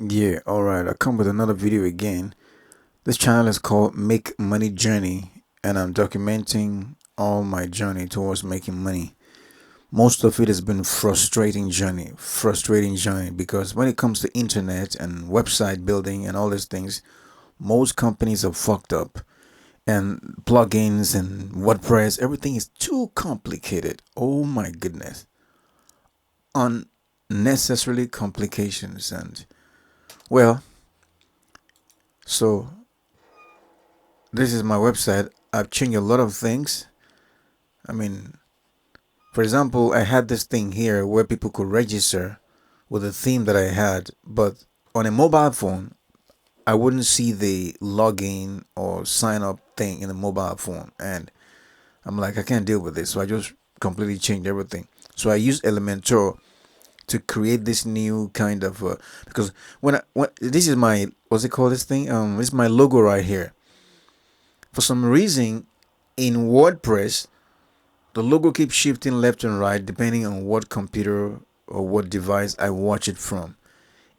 Yeah, alright, I come with another video again. This channel is called Make Money Journey, and I'm documenting all my journey towards making money. Most of it has been frustrating journey because when it comes to internet and website building and all these things, most companies are fucked up. And plugins and WordPress, everything is too complicated. Oh my goodness. Unnecessarily complications and well, so this is my website. I've changed a lot of things. I mean, for example, I had this thing here where people could register with a theme that I had, but on a mobile phone, I wouldn't see the login or sign up thing in the mobile phone. And I'm like, I can't deal with this. So I just completely changed everything. So I used Elementor to create this new kind of because when this is my what's it called this thing this is my logo right here. For some reason, in WordPress, the logo keeps shifting left and right depending on what computer or what device I watch it from.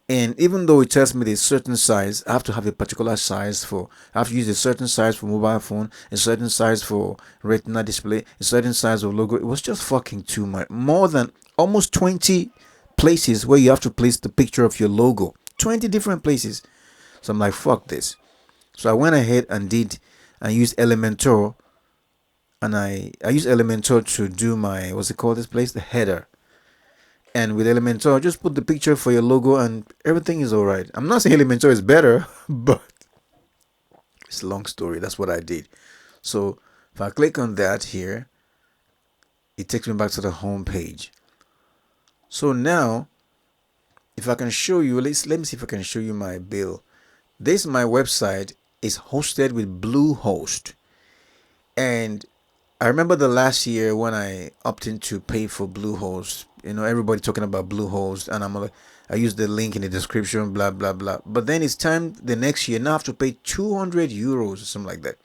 And even though it tells me there's certain size, I have to have a particular size for. I have to use a certain size for mobile phone, a certain size for Retina display, a certain size of logo. It was just fucking too much. More than almost 20 places where you have to place the picture of your logo. 20 different places. So I'm like, fuck this. So I went ahead and used Elementor, and I use Elementor to do my what's it called this place, the header. And with Elementor, just put the picture for your logo and everything is alright. I'm not saying Elementor is better, but it's a long story. That's what I did. So if I click on that here, it takes me back to the home page. So now, if I can show you, let me see if I can show you my bill. This my website is hosted with Bluehost, and I remember the last year when I opted to pay for Bluehost. Everybody talking about Bluehost, and I'm like, I use the link in the description, blah blah blah. But then it's time the next year now I have to pay 200 euros or something like that.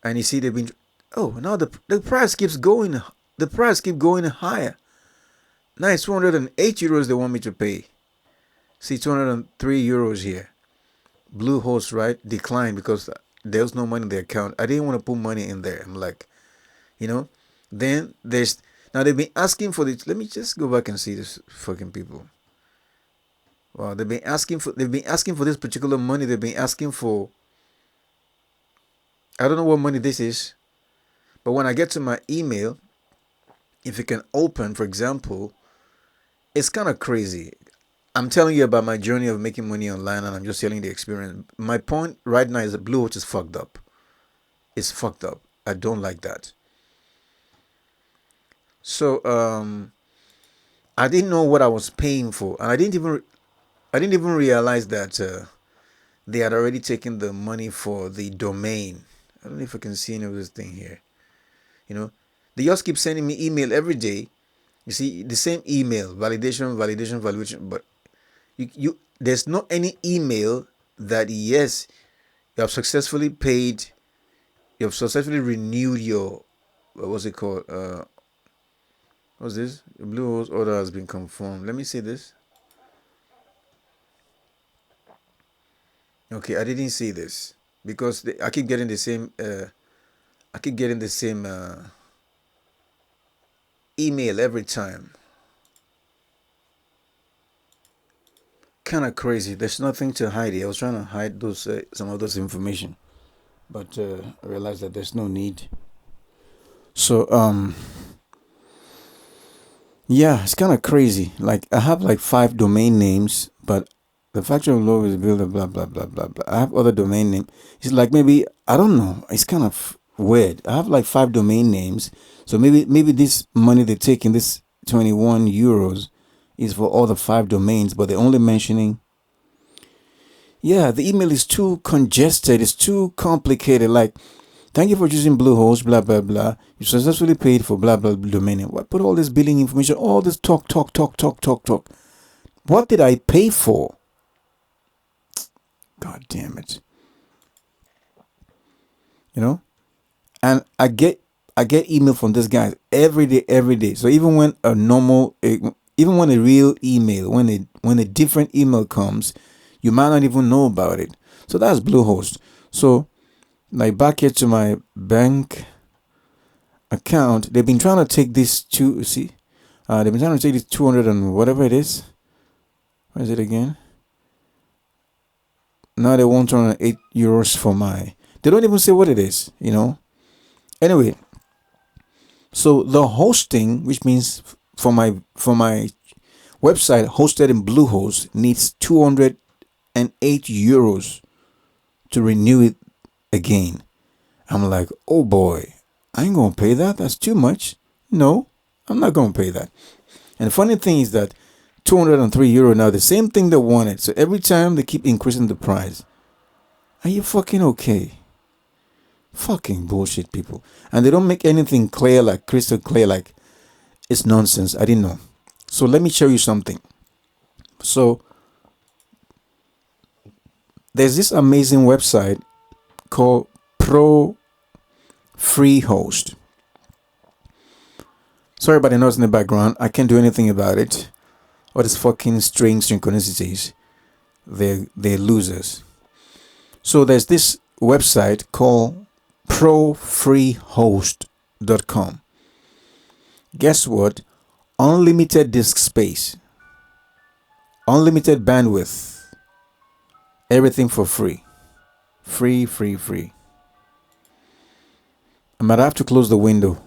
And you see they've been, oh, now the price keeps going, the price keep going higher. Now it's 208 euros they want me to pay. See, 203 euros here. Bluehost, right? Declined because there's no money in the account. I didn't want to put money in there. I'm like, you know. Then there's now they've been asking for this. Let me just go back and see this fucking people. Wow, they've been asking for this particular money. They've been asking for, I don't know what money this is, but when I get to my email, if you can open, for example, it's kind of crazy. I'm telling you about my journey of making money online, and I'm just telling the experience. My point right now is that Bluehost is fucked up. It's fucked up. I don't like that. So I didn't know what I was paying for, and I didn't even realize that they had already taken the money for the domain. I don't know if I can see any of this thing here. You know, they just keep sending me email every day. You see the same email, validation, but you there's not any email that yes, you have successfully paid, you have successfully renewed your what's it called? What's this? The Bluehost order has been confirmed. Let me see this. Okay, I didn't see this because I keep getting the same. I keep getting the same email every time. Kind of crazy. There's nothing to hide here. I was trying to hide those some of those information, but I realized that there's no need. So yeah, it's kind of crazy. Like I have like 5 domain names, but the factory of law is builder, blah blah blah blah blah. I have other domain name. It's like maybe I don't know. It's kind of weird. I have like 5 domain names, so maybe this money they take in this 21 euros is for all the 5 domains, but they're only mentioning. Yeah, the email is too congested. It's too complicated. Like, thank you for choosing Bluehost, blah blah blah. You successfully paid for blah blah domain name. What? Put all this billing information, all this talk. What did I pay for? God damn it. You know? And I get email from this guy every day. So even when a normal even when a real email, when a different email comes, you might not even know about it. So that's Bluehost. So like back here to my bank account, they've been trying to take this to see, they've been trying to take this 200 and whatever it is. Where is it again? Now they want 208 euros for my. They don't even say what it is, you know. Anyway, so the hosting, which means for my website hosted in Bluehost, needs 208 euros to renew it again. I'm like, oh boy, I ain't gonna pay that. That's too much. No, I'm not gonna pay that. And the funny thing is that 203 euro now, the same thing they wanted. So every time they keep increasing the price. Are you fucking okay? Fucking bullshit, people. And they don't make anything clear, like crystal clear, like it's nonsense. I didn't know. So let me show you something. So there's this amazing website called Pro Free Host. Sorry about the noise in the background. I can't do anything about it. All these fucking strange synchronicities. They're losers. So there's this website called profreehost.com. Guess what? Unlimited disk space, unlimited bandwidth, everything for free. Free, free, free. I might have to close the window.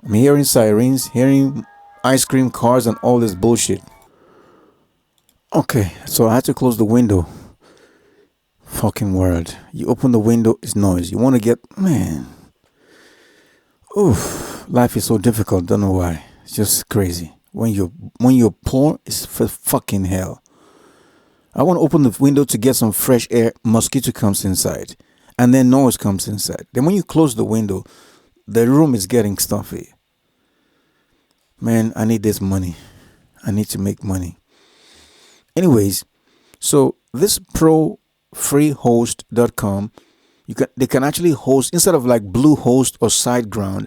I'm hearing sirens, hearing ice cream cars and all this bullshit. Okay, so I had to close the window. Fucking world. You open the window, it's noise. You want to get, man. Oof. Life is so difficult. Don't know why. It's just crazy. When you're poor, it's for fucking hell. I want to open the window to get some fresh air. Mosquito comes inside. And then noise comes inside. Then when you close the window, the room is getting stuffy. Man, I need this money. I need to make money. Anyways, so this profreehost.com, they can actually host instead of like Bluehost or Siteground.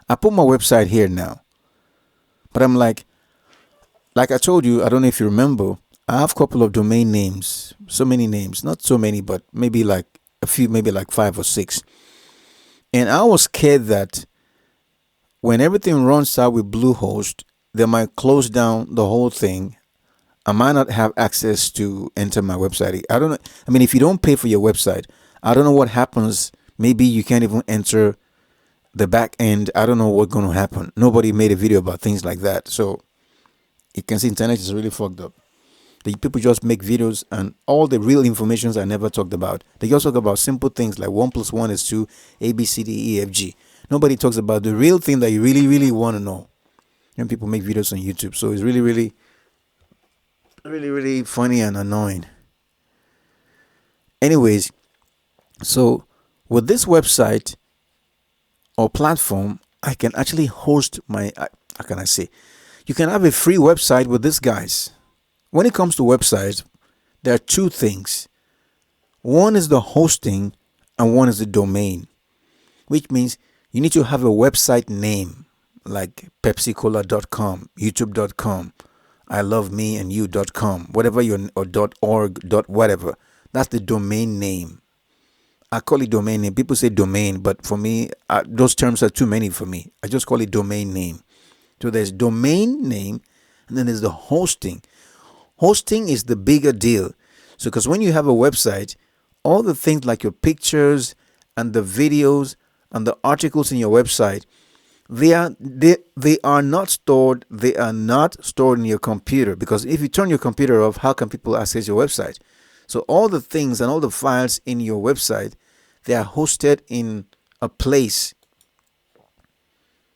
I put my website here now. But I'm like I told you, I don't know if you remember, I have a couple of domain names. So many names. Not so many, but maybe like a few, maybe like 5 or 6. And I was scared that when everything runs out with Bluehost, they might close down the whole thing. I might not have access to enter my website. I don't know. I mean, if you don't pay for your website, I don't know what happens. Maybe you can't even enter the back end. I don't know what's going to happen. Nobody made a video about things like that. So you can see internet is really fucked up. The people just make videos and all the real informations are never talked about. They just talk about simple things like 1 + 1 is 2, A, B, C, D, E, F, G. Nobody talks about the real thing that you really, really want to know. And people make videos on YouTube. So it's really, really, really, really funny and annoying. Anyways, so with this website or platform, I can actually host my, how can I say? You can have a free website with these guys. When it comes to websites, there are 2 things. One is the hosting and one is the domain, which means you need to have a website name like pepsicola.com, youtube.com, ilovemeandyou.com, whatever your or .org, whatever. That's the domain name. I call it domain name. People say domain, but for me, those terms are too many for me. I just call it domain name. So there's domain name and then there's the hosting. Hosting is the bigger deal. So because when you have a website, all the things like your pictures and the videos and the articles in your website, they are not stored. They are not stored in your computer, because if you turn your computer off, how can people access your website? So all the things and all the files in your website, they are hosted in a place.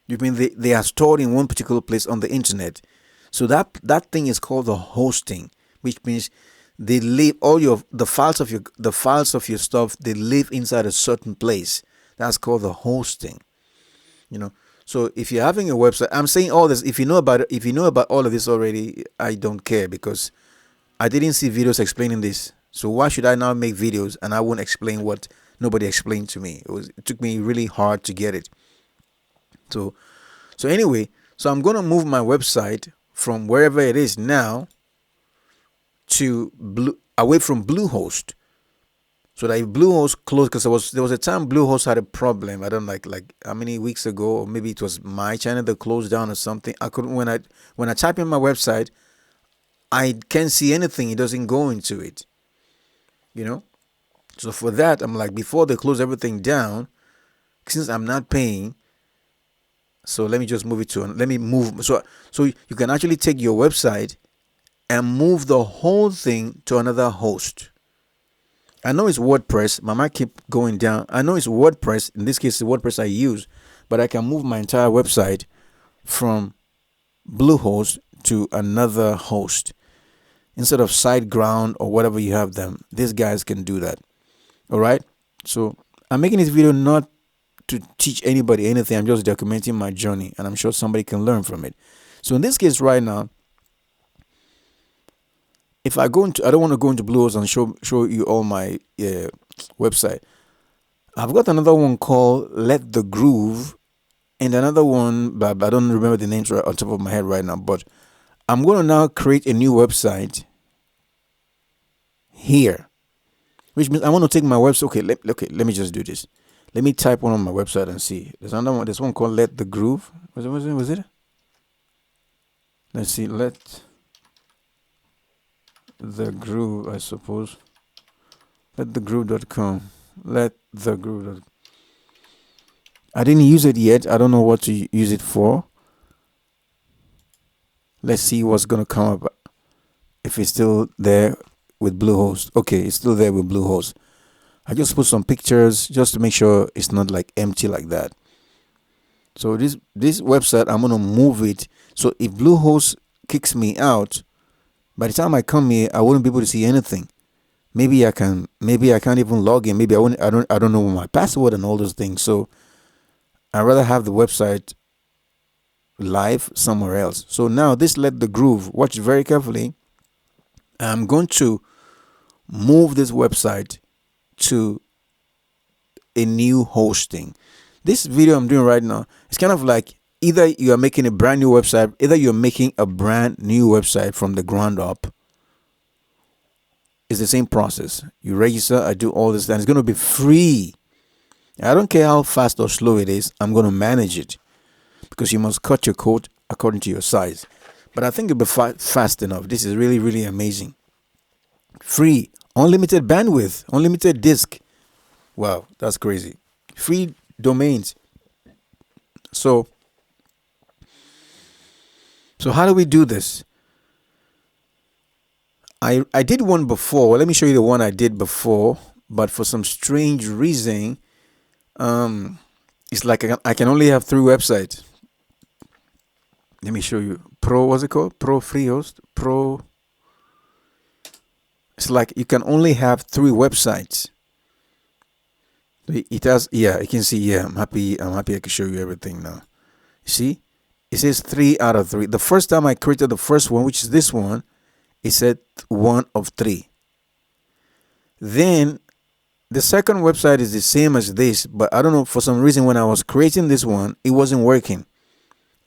You mean they are stored in one particular place on the internet. So that thing is called the hosting, which means they live the files of your stuff, they live inside a certain place. That's called the hosting. So if you're having a website, I'm saying all this, if you know about all of this already, I don't care, because I didn't see videos explaining this. So why should I now make videos and I won't explain what nobody explained to me? It took me really hard to get it. So anyway, so I'm going to move my website from wherever it is now to away from Bluehost. So that if Bluehost closed, because there was a time Bluehost had a problem. I don't like how many weeks ago, or maybe it was my channel that closed down or something. I couldn't when I type in my website, I can't see anything. It doesn't go into it. You know. So for that, I'm like, before they close everything down, since I'm not paying, so let me just move it to let me move. So you can actually take your website and move the whole thing to another host. I know it's WordPress. My mic keep going down. I know it's WordPress. In this case, it's WordPress I use, but I can move my entire website from Bluehost to another host instead of Siteground or whatever you have them. These guys can do that. All right. So I'm making this video not to teach anybody anything. I'm just documenting my journey, and I'm sure somebody can learn from it. So in this case, right now, if I go into, I don't want to go into Bluehost and show you all my website. I've got another one called Let the Groove, and another one, but I don't remember the names right on top of my head right now. But I'm going to now create a new website here, which means I want to take my website. Okay, let me just do this. Let me type one on my website and see. There's another one. There's one called Let the Groove. Was it? Let's see. Let the Groove, I suppose. Letthegroove.com. Letthegroove. I didn't use it yet. I don't know what to use it for. Let's see what's gonna come up. If it's still there with Bluehost. Okay, it's still there with Bluehost. I just put some pictures just to make sure it's not like empty like that. So this website, I'm gonna move it. So if Bluehost kicks me out, by the time I come here, I wouldn't be able to see anything. Maybe I can't even log in. Maybe I don't know my password and all those things. So I'd rather have the website live somewhere else. So now this Let the Groove, watch very carefully. I'm going to move this website to a new hosting. This video I'm doing right now, it's kind of like either you are making a brand new website, either you're making a brand new website from the ground up. It's the same process. You register, I do all this, and it's going to be free. I don't care how fast or slow it is, I'm going to manage it because you must cut your code according to your size. But I think it'll be fast enough. This is really, really amazing. Free, unlimited bandwidth, unlimited disk. Wow, that's crazy. Free domains. So how do we do this? I did one before. Let me show you the one I did before, but for some strange reason, it's like I can only have 3 websites. Let me show you. What's it called? Pro free host. It's like you can only have 3 websites. It has, yeah, you can see, yeah, I'm happy I can show you everything now. You see? It says 3 out of 3. The first time I created the first one, which is this one, it said 1 of 3. Then the second website is the same as this, but I don't know, for some reason when I was creating this one, it wasn't working.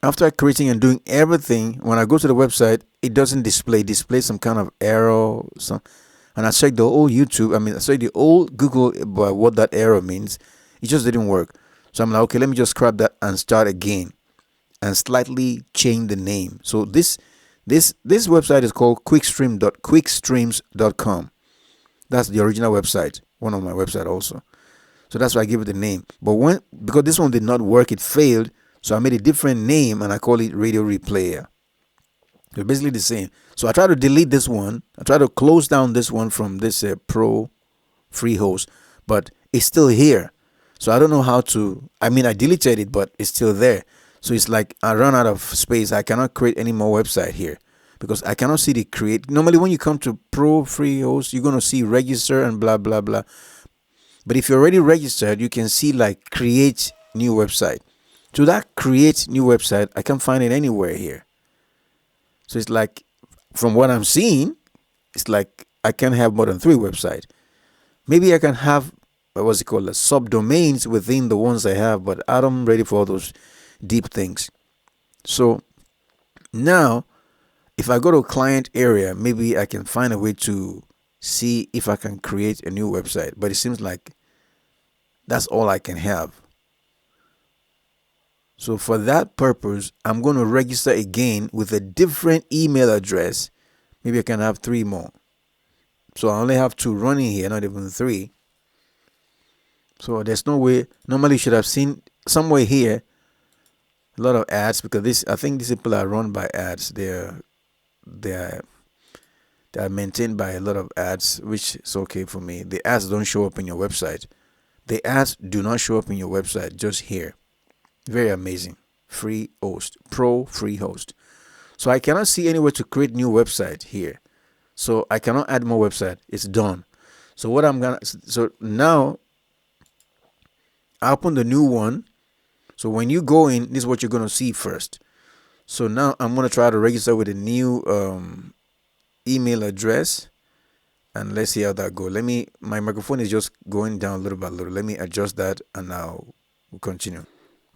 After creating and doing everything, when I go to the website, it doesn't display. It displays some kind of error. And I checked the old YouTube. I checked the old Google about what that error means. It just didn't work. So I'm like, okay, let me just scrap that and start again, and slightly change the name. So this website is called quickstreams.com. That's the original website, one of my website also. So that's why I give it the name. But because this one did not work, it failed. So I made a different name and I call it Radio Replayer. It's basically the same. So I try to delete this one. I try to close down this one from this Pro free host, but it's still here. So I don't know how to. I deleted it, but it's still there. So it's like I run out of space. I cannot create any more website here because I cannot see the create. Normally, when you come to Pro free host, you're gonna see register and blah blah blah. But if you're already registered, you can see like create new website. So that create new website, I can't find it anywhere here. So it's like, from what I'm seeing, it's like I can have more than 3 websites. Maybe I can have subdomains within the ones I have, but I'm ready for all those deep things. So now if I go to client area, maybe I can find a way to see if I can create a new website. But it seems like that's all I can have. So for that purpose, I'm going to register again with a different email address. Maybe I can have 3 more. So I only have 2 running here, not even 3. So there's no way. Normally you should have seen somewhere here a lot of ads, because I think these people are run by ads. They're maintained by a lot of ads, which is okay for me. The ads don't show up in your website. The ads do not show up in your website, just here. Very amazing. Free host, pro free host. So I cannot see anywhere to create new website here. So I cannot add more website. It's done. So so now I open the new one. So when you go in, this is what you're going to see first. So now I'm going to try to register with a new email address, and let's see how that goes. My microphone is just going down little by little. Let me adjust that, and now we'll continue.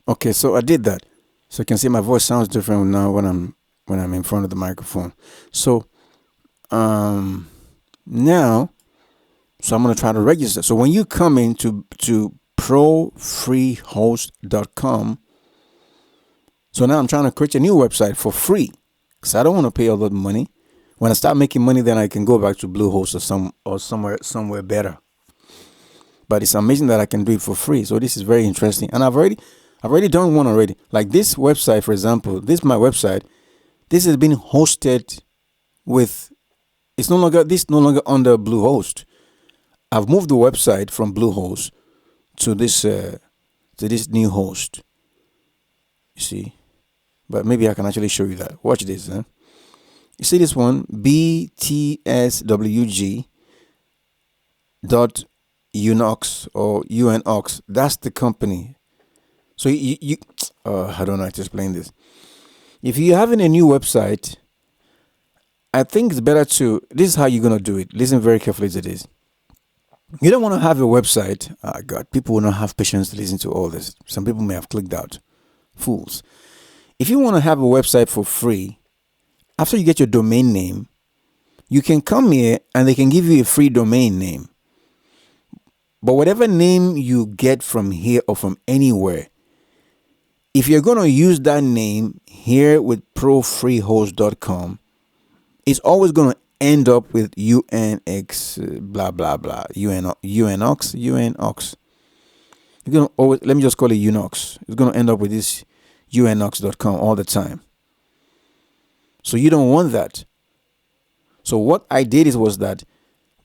Okay, so I did that. So you can see my voice sounds different now when I'm in front of the microphone. So now, so I'm going to try to register. So when you come into profreehost.com, so now I'm trying to create a new website for free, because I don't want to pay all that money. When I start making money, then I can go back to Bluehost or somewhere better. But it's amazing that I can do it for free. So this is very interesting, and I've already done one already. Like this website, for example, this is my website. This has been hosted with. This no longer under Bluehost. I've moved the website from Bluehost to this new host. You see, but maybe I can actually show you that. Watch this. You see this one, btswg.unox or unox. That's the company. So you I don't know how to explain this. If you're having a new website, I think it's better this is how you're going to do it. Listen very carefully to this. You don't want to have a website. Oh God, people will not have patience to listen to all this. Some people may have clicked out. Fools. If you want to have a website for free, after you get your domain name, you can come here and they can give you a free domain name. But whatever name you get from here or from anywhere, if you're going to use that name here with profreehost.com, it's always going to end up with UNX, blah, blah, blah, UNOX. You're going to always, let me just call it UNOX. It's going to end up with this UNOX.com all the time. So you don't want that. So what I did was that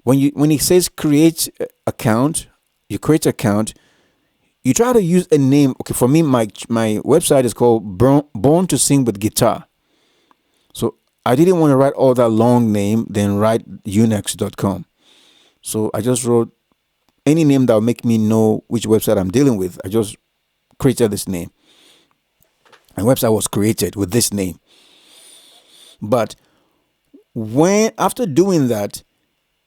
when it says create account, you create account, you try to use a name. Okay, for me, my website is called Born to Sing with Guitar. So I didn't want to write all that long name, then write unix.com. So I just wrote any name that will make me know which website I'm dealing with. I just created this name. My website was created with this name. But after doing that,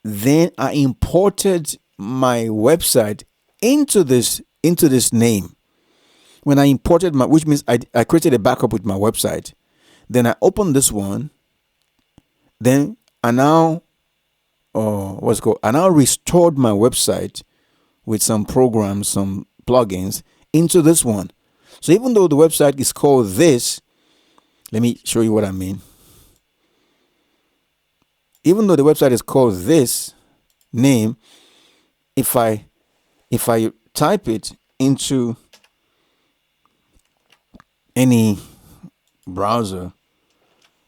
then I imported my website into this name. When I imported which means I created a backup with my website. Then I opened this one. Then I now restored my website with some programs, some plugins into this one. So even though the website is called this, let me show you what I mean. Even though the website is called this name, if I type it into any browser,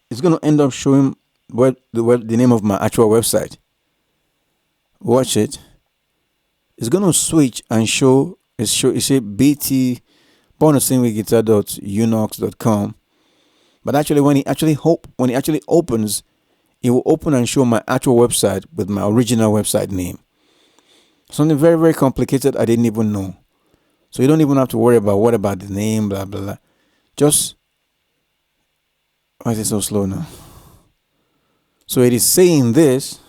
it's going to end up showing the name of my actual website. Watch it. It's going to switch and show it say bt bonusingwithguitar.unox.com. But actually when it actually opens, it will open and show my actual website with my original website name. Something very, very complicated I didn't even know. So you don't even have to worry about what about the name, blah, blah, blah. Just, why is it so slow now? So it is saying this.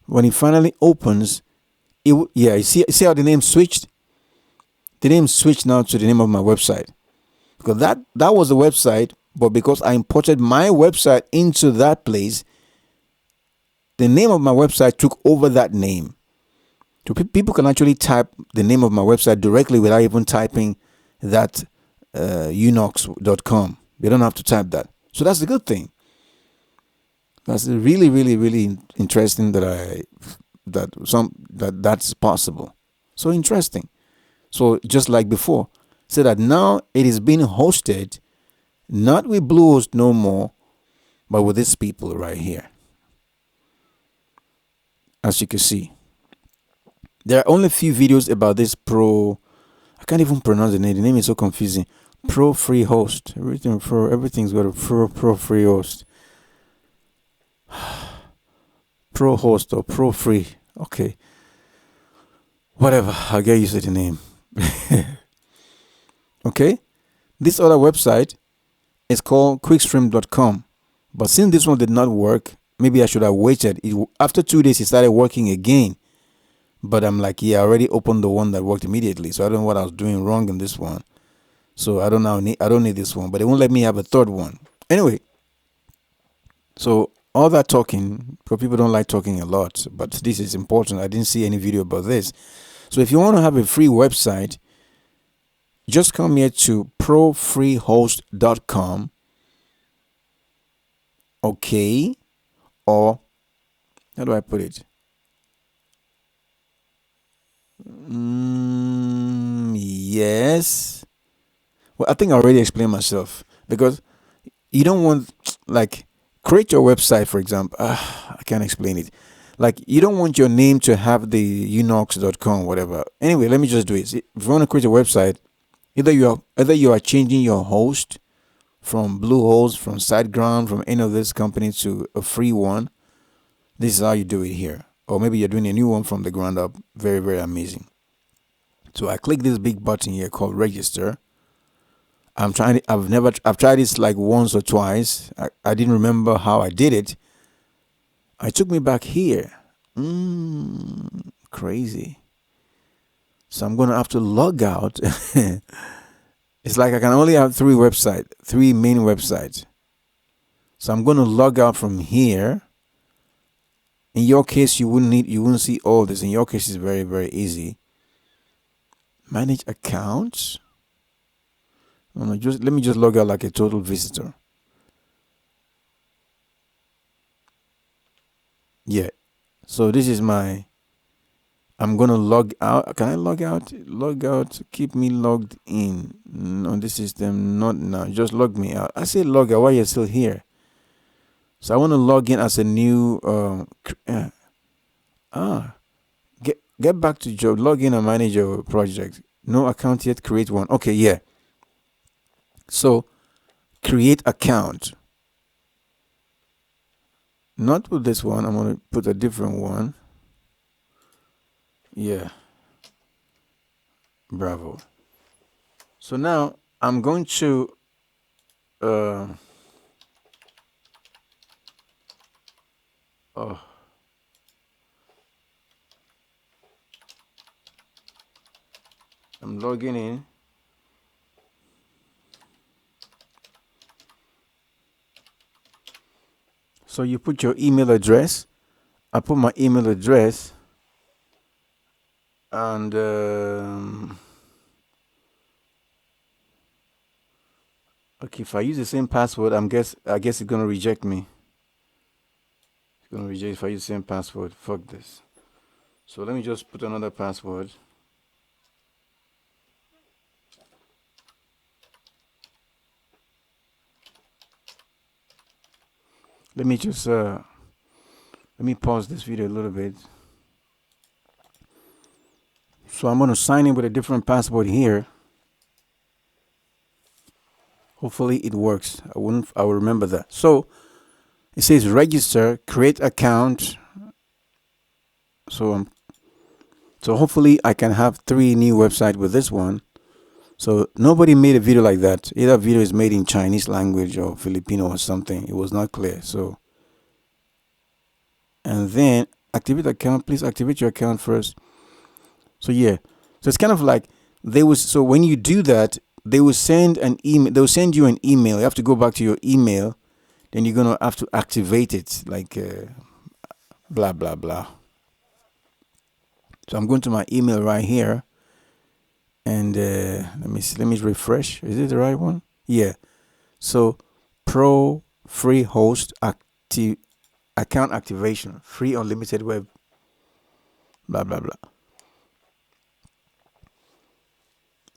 When it finally opens, you see how the name switched? The name switched now to the name of my website. because that was the website, but because I imported my website into that place, the name of my website took over that name. So people can actually type the name of my website directly without even typing that unox.com. They don't have to type that. So that's a good thing. That's really, really, really interesting that's possible. So interesting. So just like before, say that now it is being hosted not with Bluehost no more, but with these people right here. As you can see, there are only a few videos about this pro. I can't even pronounce the name. The name is so confusing. Pro free host. Everything's got a pro free host. Pro host or pro free. Okay. Whatever. I'll get used to the name. Okay. This other website is called quickstream.com. But since this one did not work, maybe I should have waited. After 2 days, it started working again. But I'm like, yeah, I already opened the one that worked immediately. So I don't know what I was doing wrong in this one. So I don't need this one. But it won't let me have a third one. Anyway, so all that talking, because people don't like talking a lot, but this is important. I didn't see any video about this. So if you want to have a free website, just come here to profreehost.com. Okay. Or how do I put it? Yes. Well, I think I already explained myself, because you don't want, like, create your website, for example. I can't explain it. Like, you don't want your name to have the unox.com, whatever. Anyway, let me just do it. If you want to create a website, either you are changing your host from Bluehost, from Siteground, from any of this company to a free one. This is how you do it here. Or maybe you're doing a new one from the ground up. Very, very amazing. So I click this big button here called register. I've tried this like once or twice. I didn't remember how I did it. It took me back here. Crazy. So I'm going to have to log out. It's like I can only have three main websites. So I'm going to log out from here. In your case, you wouldn't see all this. In your case, it's very, very easy. Manage accounts. No, let me just log out like a total visitor. Yeah. So this is I'm gonna log out. Can I log out? Log out. Keep me logged in on this system. Not now. Just log me out. I say log out while you're still here. So I want to log in as a new. Get back to job. Log in and manage your project. No account yet. Create one. Okay, yeah. So create account. Not with this one. I'm gonna put a different one. Yeah. Bravo. So now I'm going to I'm logging in. So you put your email address. I put my email address. And okay, if I use the same password, I guess it's gonna reject me. It's gonna reject if I use the same password. Fuck this. So let me just put another password. Let me just let me pause this video a little bit. So I'm gonna sign in with a different password here. Hopefully it works. I will remember that. So it says register, create account. So hopefully I can have 3 new websites with this one. So nobody made a video like that. Either video is made in Chinese language or Filipino or something. It was not clear. So, and then activate account. Please activate your account first. So yeah. So it's kind of like so when you do that, they will send an email. They'll send you an email. You have to go back to your email. Then you're gonna have to activate it, like blah blah blah. So I'm going to my email right here, and let me see. Let me refresh. Is it the right one? Yeah. So pro free host active account activation, free unlimited web, blah blah blah.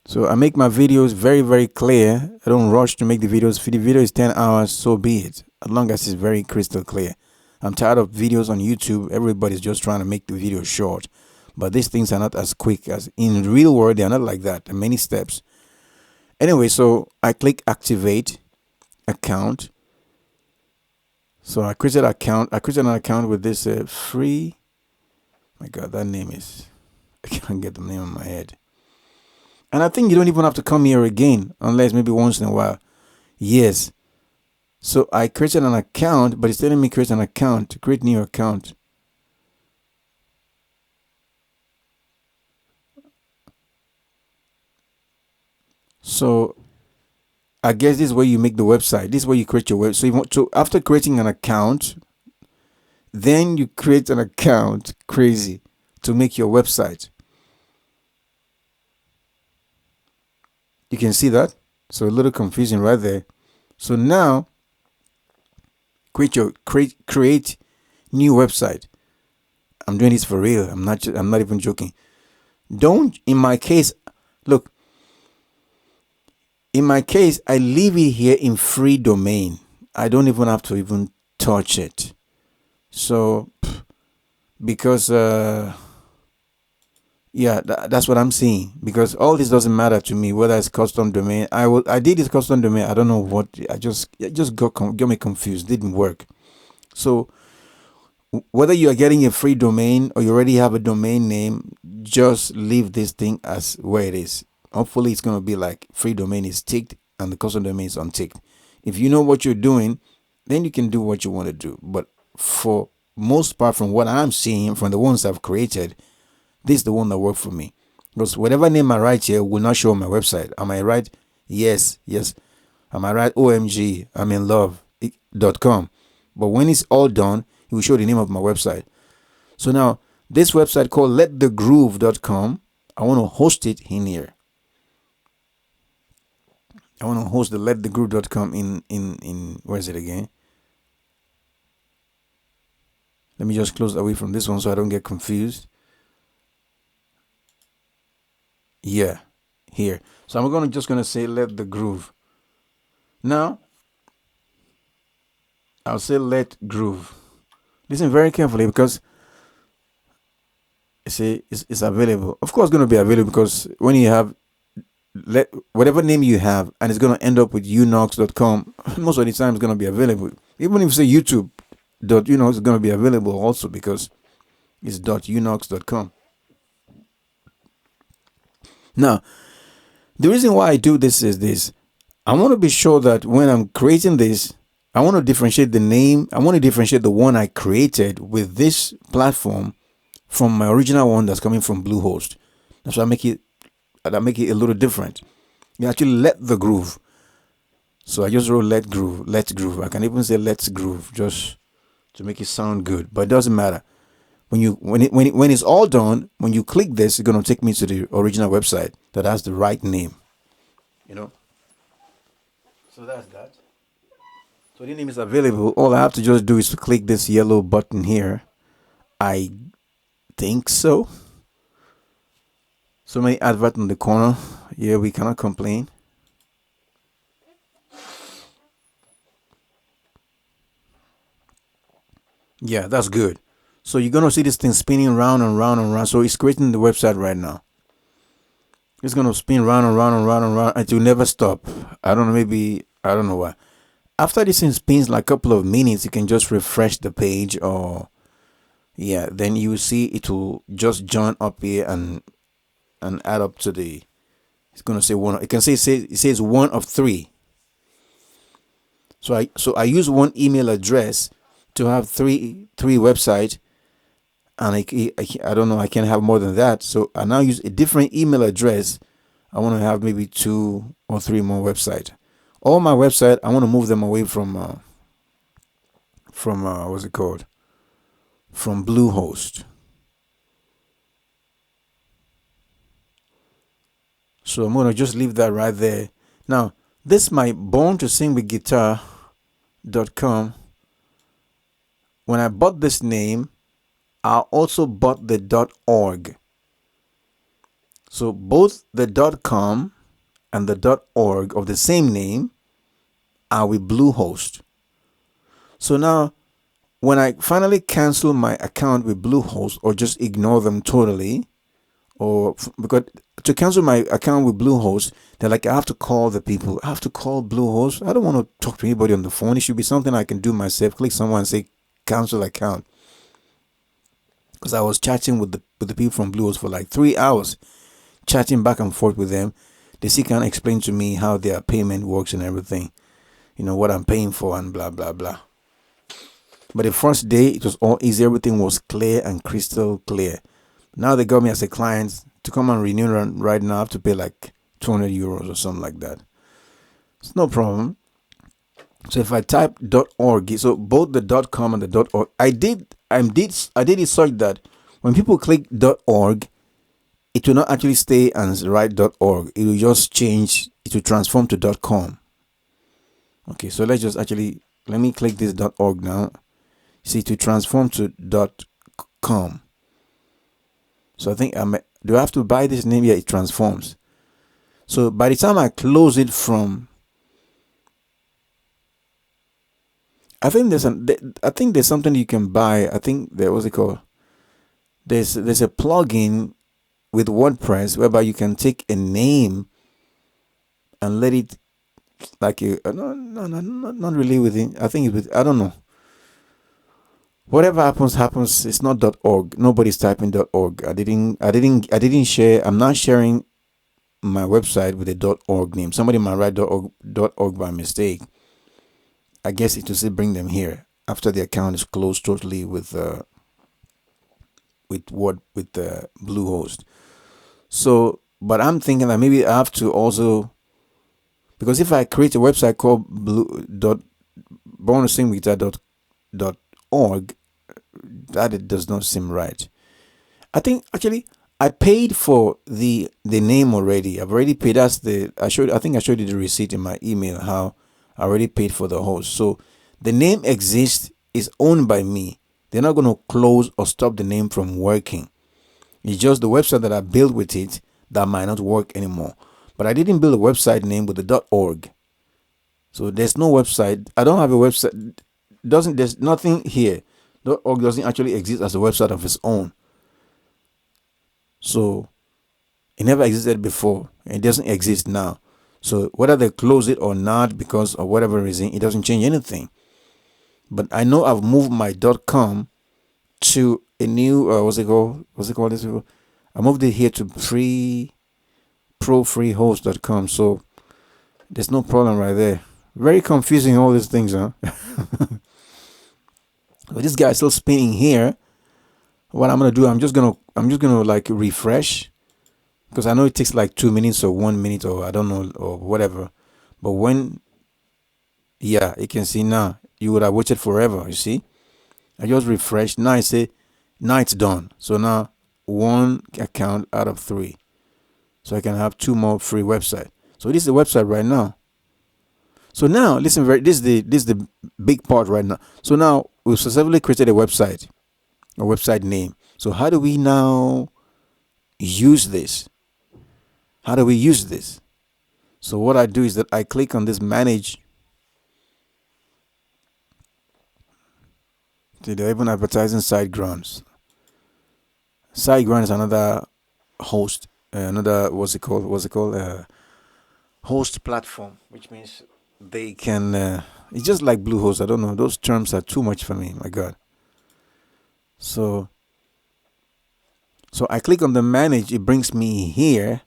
So I make my videos very, very clear. I don't rush to make the videos. If the video is 10 hours, so be it. As long as it's very crystal clear. I'm tired of videos on YouTube. Everybody's just trying to make the video short. But these things are not as quick as in the real world. They are not like that. There are many steps. Anyway, so I click activate account. So I created an account. I created an account with this free. My God, that name is. I can't get the name in my head. And I think you don't even have to come here again, unless maybe once in a while. Yes. So I created an account, but it's telling me create an account, to create new account. So I guess this is where you make the website. This is where you create your website. So you want to, after creating an account, then you create an account, crazy, to make your website. You can see that. So a little confusing right there. So now create new website. I'm doing this for real. I'm not even joking. Don't, in my case, look, in my case, I leave it here in free domain. I don't even have to even touch it. So because yeah, that's what I'm seeing, because all this doesn't matter to me whether it's custom domain. I did this custom domain. I don't know what, it just got me confused. Didn't work. So whether you are getting a free domain or you already have a domain name, just leave this thing as where it is. Hopefully it's going to be like free domain is ticked and the custom domain is unticked. If you know what you're doing, then you can do what you want to do. But for most part, from what I'm seeing, from the ones I've created, this is the one that worked for me. Because whatever name I write here will not show on my website. Am I right? Yes. Am I right? OMG, I'm in love.com. But when it's all done, it will show the name of my website. So now, this website called letthegroove.com, I want to host it in here. I want to host the letthegroove.com in where is it again? Let me just close away from this one so I don't get confused. Yeah, here. So I'm just gonna say let the groove. Now I'll say let groove. Listen very carefully, because you see it's available. Of course, it's gonna be available, because when you have whatever name you have and it's gonna end up with unox.com, most of the time it's gonna be available. Even if you say YouTube it's gonna be available also, because it's .unox.com. Now, the reason why I do this is this. I want to be sure that when I'm creating this, I want to differentiate the name. I want to differentiate the one I created with this platform from my original one that's coming from Bluehost. That's why I make it a little different. You actually let the groove. So I just wrote let's groove. I can even say let's groove just to make it sound good, but it doesn't matter. When it's all done, when you click this, it's gonna take me to the original website that has the right name. So that's that. So the name is available. All I have to just do is to click this yellow button here. I think so. So many advert in the corner. Yeah, we cannot complain. Yeah, that's good. So you're gonna see this thing spinning round and round and round. So it's creating the website right now. It's gonna spin round and round and round and round until never stop. I don't know, maybe I don't know why. After this thing spins like a couple of minutes, you can just refresh the page, or yeah, then you see it will just join up here and add up to the. It's gonna say one. It can say it says one of three. So I use one email address to have three websites, and I don't know, I can't have more than that. So I now use a different email address I want to have maybe 2 or 3 more websites. All my website, I want to move them away from what's it called? From Bluehost. So I'm gonna just leave that right there. Now, this my born to sing with guitar.com. When I bought this name, I also bought the .org. So both the .com and the .org of the same name are with Bluehost. So now, when I finally cancel my account with Bluehost or just ignore them totally, or because to cancel my account with Bluehost, they're like, I have to call the people. I have to call Bluehost. I don't want to talk to anybody on the phone. It should be something I can do myself. Click someone and say cancel account. Because I was chatting with the people from Bluehost for like 3 hours, chatting back and forth with them. They still can't explain to me how their payment works and everything. What I'm paying for and blah blah blah. But the first day it was all easy. Everything was clear and crystal clear. Now they got me as a client to come and renew right now. I have to pay like 200 euros or something like that. It's no problem. So if I type .org, so both the .com and the .org, I did it such that when people click .org, it will not actually stay and write .org. It will just change. It will transform to .com. Okay, so let me click this .org now. See, to transform to .com. So I think do I have to buy this name? Yeah, it transforms. So by the time I close it from, I think there's something you can buy. I think what's it called? There's a plugin with WordPress whereby you can take a name and let it like no, not really within. I think it's with, I don't know. Whatever happens. It's not .org. Nobody's typing .org. I didn't share. I'm not sharing my website with a .org name. Somebody might write .org by mistake. I guess it will still bring them here after the account is closed totally with Bluehost. So, but I'm thinking that maybe I have to also, because if I create a website called .org, that it does not seem right. I think actually I paid for the name already. I've already paid. I think I showed you the receipt in my email how I already paid for the host. So the name exists, is owned by me. They're not going to close or stop the name from working. It's just the website that I built with it that might not work anymore. But I didn't build a website name with the .org. So there's no website. I don't have a website. There's nothing here. .org doesn't actually exist as a website of its own. So it never existed before. It doesn't exist now. So whether they close it or not because of whatever reason, it doesn't change anything. But I know I've moved my .com to a new what's it called this? I moved it here to profreehost.com. So there's no problem right there. Very confusing, all these things, huh? But this guy is still spinning here. What I'm gonna do, I'm just gonna like refresh, because I know it takes like 2 minutes or 1 minute or I don't know or whatever. But you can see now. You would have waited forever. You see, I just refreshed. Now now it's done. So now 1 account out of 3. So I can have 2 more free websites. So this is the website right now. So now listen, this is the big part right now. So now we've successfully created a website name. So how do we now use this? How do we use this? So what I do is that I click on this manage. They're even advertising Sitegrounds. Siteground is another host, another what's it called? Host platform, which means they can. It's just like Bluehost. I don't know. Those terms are too much for me. My God. So I click on the manage. It brings me here.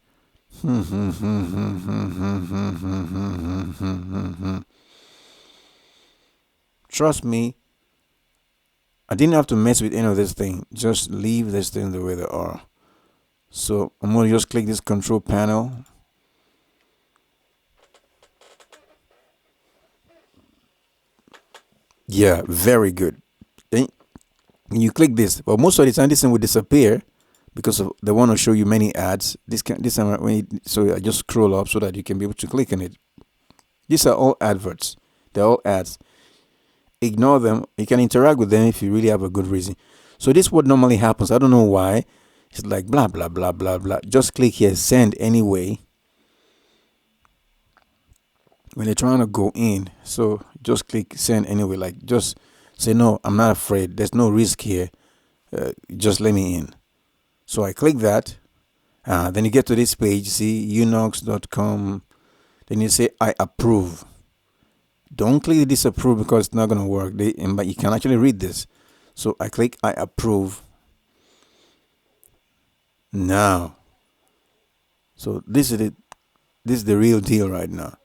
Trust me, I didn't have to mess with any of this thing. Just leave this thing the way they are. So I'm going to just click this control panel. Yeah, very good. Then you click this, but most of the time this thing will disappear because they want to show you many ads. This time so I just scroll up so that you can be able to click on it. These are all adverts. They're all ads. Ignore them. You can interact with them if you really have a good reason. So this is what normally happens. I don't know why. It's like blah blah blah blah blah. Just click here, send anyway. When they're trying to go in, so just click send anyway. Like just say no, I'm not afraid. There's no risk here. Just let me in. So I click that. Then you get to this page. See unox.com. Then you say I approve. Don't click disapprove because it's not going to work. But you can actually read this. So I click I approve. Now. So this is it. This is the real deal right now.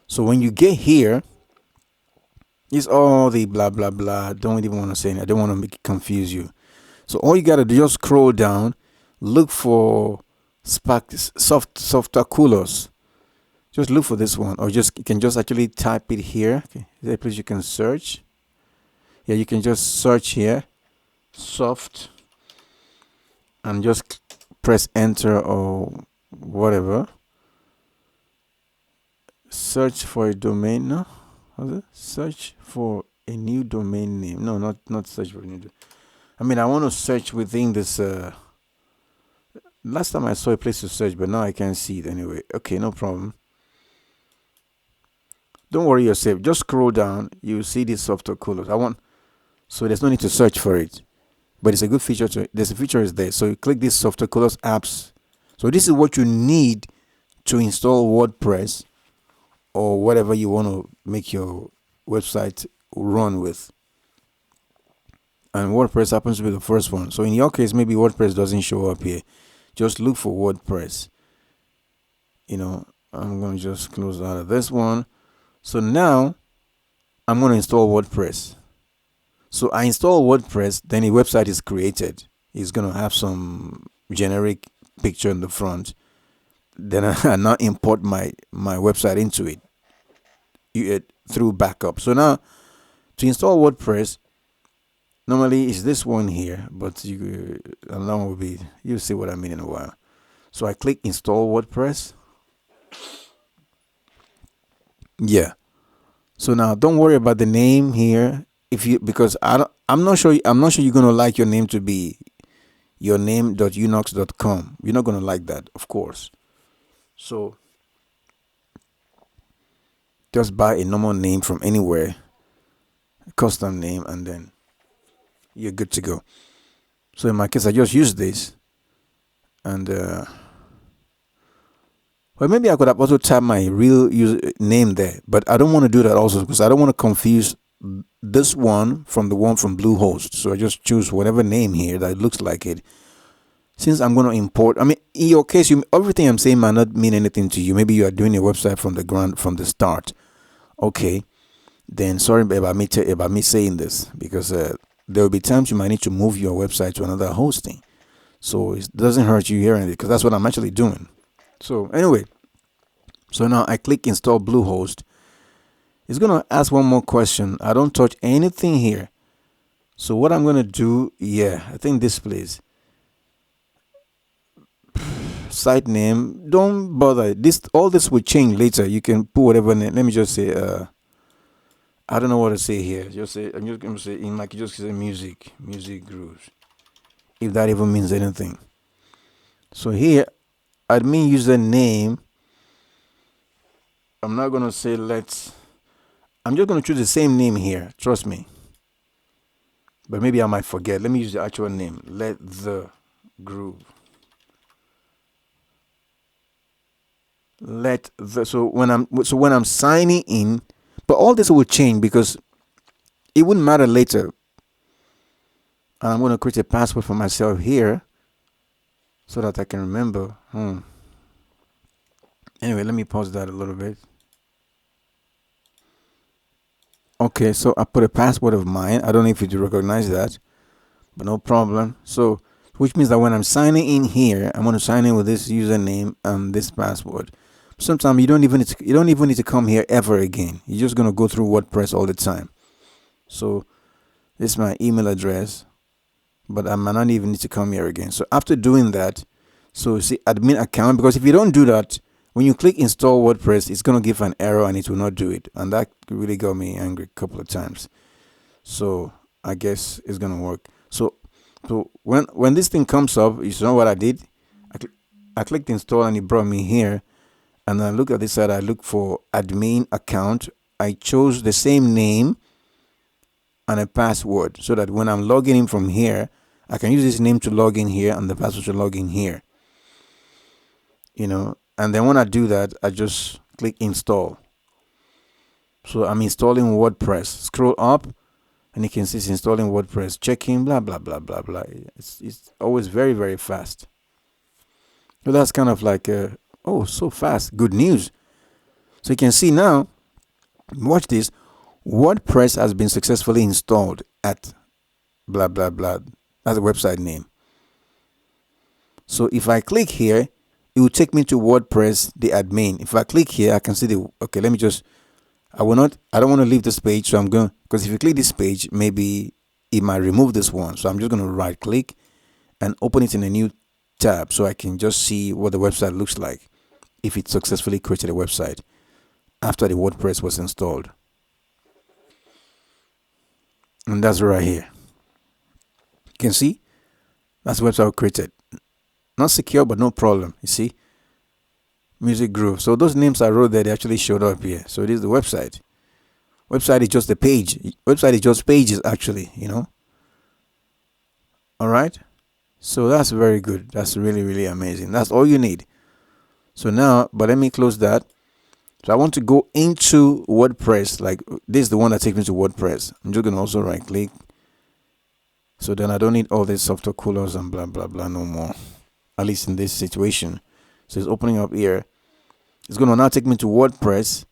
So when you get here, it's all the blah blah blah. Don't even want to say it. I don't want to make it confuse you. So all you gotta do, just scroll down, look for Softaculous. Just look for this one, or just you can just actually type it here. Okay, is there a place you can search? Yeah, you can just search here, soft, and just press enter or whatever. Search for a domain. No, search for a new domain name. No, not search for a new. I mean, I want to search within this. Last time I saw a place to search, but now I can't see it anyway. Okay, no problem. Don't worry yourself. Just scroll down. You will see this software colors. So there's no need to search for it, but it's a good feature. There's a feature is there. So you click this software colors apps. So this is what you need to install WordPress or whatever you want to make your website run with. And WordPress happens to be the first one. So in your case, maybe WordPress doesn't show up here. Just look for WordPress. I'm going to just close out of this one. So now I'm going to install WordPress. So I install WordPress, then a website is created. It's going to have some generic picture in the front. Then I now import my website into it through backup. So now to install WordPress, normally it's this one here, but you'll see what I mean in a while. So I click install WordPress. Yeah. So now don't worry about the name here because I'm not sure you're gonna like your name to be your name.unox.com. You're not gonna like that, of course. So just buy a normal name from anywhere, a custom name, and then you're good to go. So in my case, I just use this, and well, maybe I could have also typed my real name there, but I don't want to do that also because I don't want to confuse this one from the one from Bluehost. So I just choose whatever name here that looks like it. Since I'm going to import, I mean, in your case, everything I'm saying might not mean anything to you. Maybe you are doing a website from the start. Okay, then sorry about me saying this because there will be times you might need to move your website to another hosting. So it doesn't hurt you hearing it because that's what I'm actually doing. So anyway, so now I click install Bluehost. It's going to ask one more question. I don't touch anything here. So what I'm going to do, I think this place. Site name, don't bother. All this will change later. You can put whatever name. Let me just say, I don't know what to say here. I'm just going to say, just say music grooves. If that even means anything. So here, admin username, I'm not going to say I'm just going to choose the same name here. Trust me. But maybe I might forget. Let me use the actual name. Let the groove. So when I'm signing in, but all this will change because it wouldn't matter later. I'm going to create a password for myself here so that I can remember. Anyway, let me pause that a little bit. Okay, so I put a password of mine. I don't know if you recognize that, but no problem. So, which means that when I'm signing in here, I'm going to sign in with this username and this password. Sometimes you don't even need to come here ever again. You're just going to go through WordPress all the time. So this is my email address, but I might not even need to come here again. So after doing that, so see admin account, because if you don't do that, when you click install WordPress, it's going to give an error and it will not do it. And that really got me angry a couple of times. So I guess it's going to work. So when this thing comes up, you know what I did? I clicked install and it brought me here. And I look at this side, I look for admin account. I chose the same name and a password so that when I'm logging in from here, I can use this name to log in here and the password to log in here. And then when I do that, I just click install. So I'm installing WordPress. Scroll up and you can see it's installing WordPress. Checking, blah, blah, blah, blah, blah. It's always very, very fast. So that's kind of like, so fast. Good news. So you can see now, watch this. WordPress has been successfully installed at blah, blah, blah. That's a website name. So if I click here, it will take me to WordPress, the admin. If I click here, I can see okay, let me just, I don't want to leave this page. So I'm going, because if you click this page, maybe it might remove this one. So I'm just going to right click and open it in a new tab so I can just see what the website looks like if it successfully created a website after the WordPress was installed. And that's right here. You can see that's the website created. Not secure, but no problem. You see, Music Groove. So those names I wrote there, they actually showed up here. So it is the website. Website is just the page. Website is just pages, actually. All right. So that's very good. That's really, really amazing. That's all you need. So now, but let me close that. So I want to go into WordPress. Like this is the one that takes me to WordPress. I'm just going to also right click. So then I don't need all these software coolers and blah, blah, blah no more. At least in this situation. So it's opening up here. It's going to now take me to WordPress.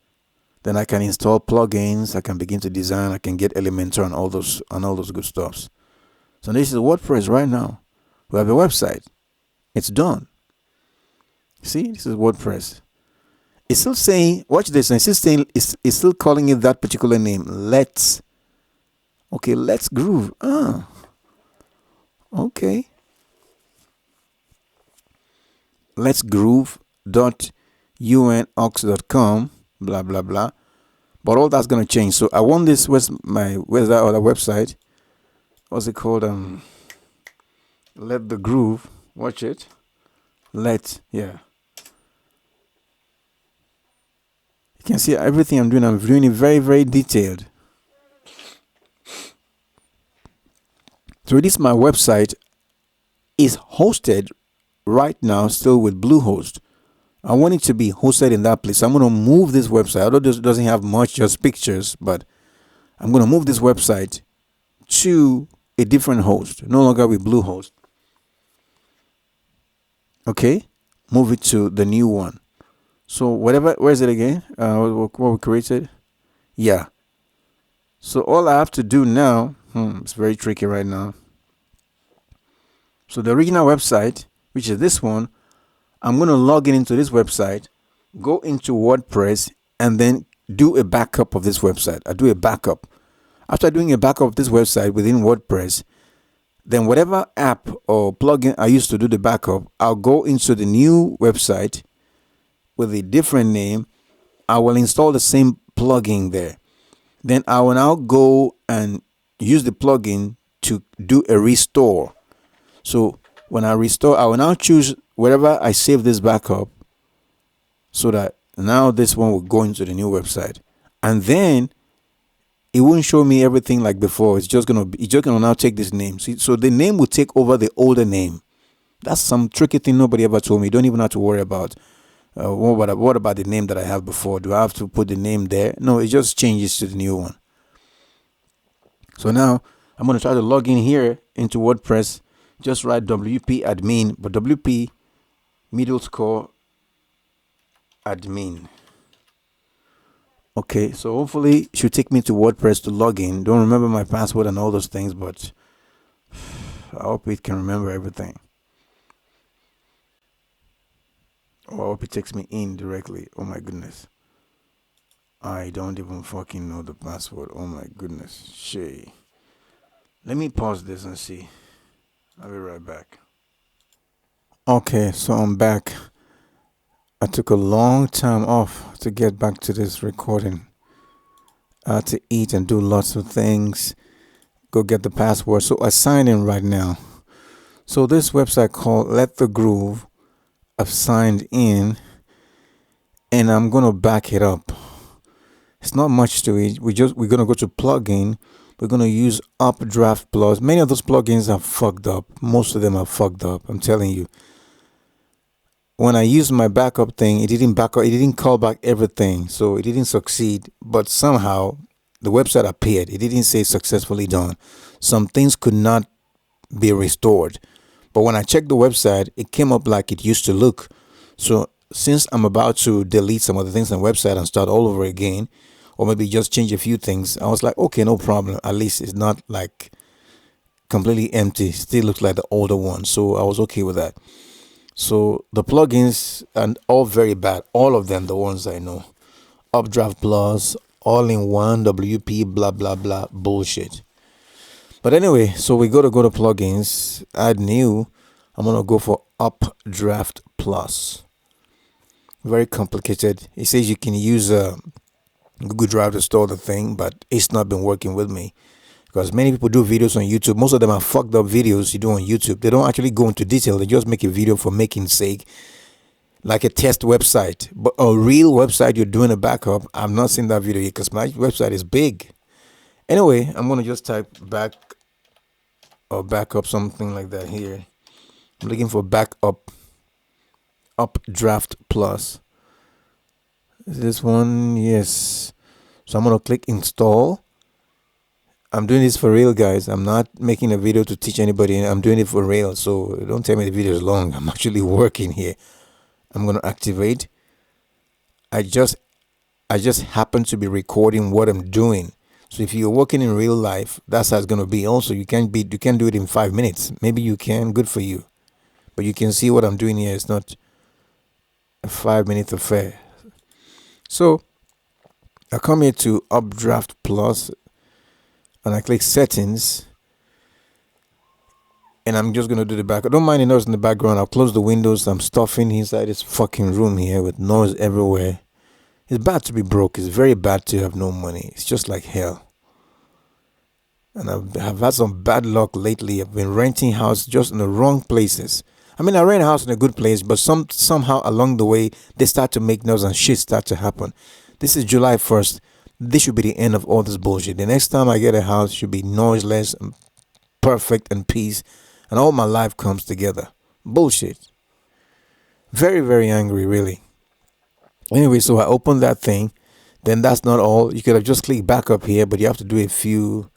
Then I can install plugins. I can begin to design. I can get Elementor and all those good stuffs. So this is WordPress right now. We have a website. It's done. See, this is WordPress. It's still saying, watch this. And it's still saying, it's still calling it that particular name. Let's Groove. Okay. Let's groove.unox.com, blah, blah, blah. But all that's going to change. So I want this, where's that other website? What's it called? Let the Groove. Watch it. Yeah. You can see everything I'm doing it very, very detailed. So this is my website. Is hosted right now still with Bluehost. I want it to be hosted in that place. I'm going to move this website. Although this doesn't have much, just pictures, but I'm going to move this website to a different host, no longer with Bluehost. Okay, move it to the new one. So where is it again? What we created? Yeah. So all I have to do now, it's very tricky right now. So the original website, which is this one, I'm going to log into this website, go into WordPress, and then do a backup of this website. I do a backup. After doing a backup of this website within WordPress, then whatever app or plugin I used to do the backup, I'll go into the new website with a different name. I will install the same plugin there. Then I will now go and use the plugin to do a restore. So when I restore, I will now choose wherever I save this backup so that now this one will go into the new website. And then it won't show me everything like before. It's just gonna now take this name. So the name will take over the older name. That's some tricky thing nobody ever told me. You don't even have to worry about what about the name that I have before? Do I have to put the name there? No, it just changes to the new one. So now I'm going to try to log in here into WordPress. Just write WP admin, but WP middle score admin. Okay, so hopefully it should take me to WordPress to log in. Don't remember my password and all those things, but I hope it can remember everything. Or I hope it takes me in directly. Oh my goodness. I don't even fucking know the password. Oh my goodness. Shay. Let me pause this and see. I'll be right back. Okay, so I'm back. I took a long time off to get back to this recording. I had to eat and do lots of things. Go get the password. So I sign in right now. So this website called Let the Groove, I've signed in and I'm gonna back it up. It's not much to it. We're gonna go to plugin. We're gonna use Updraft Plus. Many of those plugins are fucked up. Most of them are fucked up. I'm telling you. When I used my backup thing, it didn't back up. It didn't call back everything, so it didn't succeed. But somehow the website appeared. It didn't say successfully done. Some things could not be restored. But when I checked the website, it came up like it used to look. So since I'm about to delete some of the things on the website and start all over again, or maybe just change a few things, I was like, okay, no problem. At least it's not like completely empty. Still looks like the older one. So I was okay with that. So the plugins are all very bad. All of them, the ones I know. Updraft Plus, all in one, WP, blah, blah, blah, bullshit. But anyway, so we got to go to plugins, add new. I'm going to go for Updraft Plus. Very complicated. It says you can use Google Drive to store the thing, but it's not been working with me. Because many people do videos on YouTube. Most of them are fucked up videos you do on YouTube. They don't actually go into detail. They just make a video for making sake, like a test website. But a real website you're doing a backup, I've not seen that video yet because my website is big. Anyway, I'm going to just type back or backup, something like that here. I'm looking for backup, Updraft Plus. Is this one? Yes. So I'm going to click install. I'm doing this for real, guys. I'm not making a video to teach anybody. I'm doing it for real. So don't tell me the video is long. I'm actually working here. I'm going to activate. I just happen to be recording what I'm doing. So if you're working in real life, that's how it's going to be. Also, you can't do it in 5 minutes. Maybe you can. Good for you. But you can see what I'm doing here. It's not a 5-minute affair. So I come here to Updraft Plus. And I click settings and I'm just going to do the back. I don't mind the noise in the background. I'll close the windows. I'm stuffing inside this fucking room here with noise everywhere. It's bad to be broke. It's very bad to have no money. It's just like hell. And I've had some bad luck lately. I've been renting house just in the wrong places. I mean, I rent a house in a good place, but somehow along the way, they start to make noise and shit start to happen. This is July 1st. This should be the end of all this bullshit. The next time I get a house should be noiseless and perfect and peace and all my life comes together. Bullshit. Very, very angry, really. Anyway, so I opened that thing. Then that's not all. You could have just clicked back up here, but you have to do a few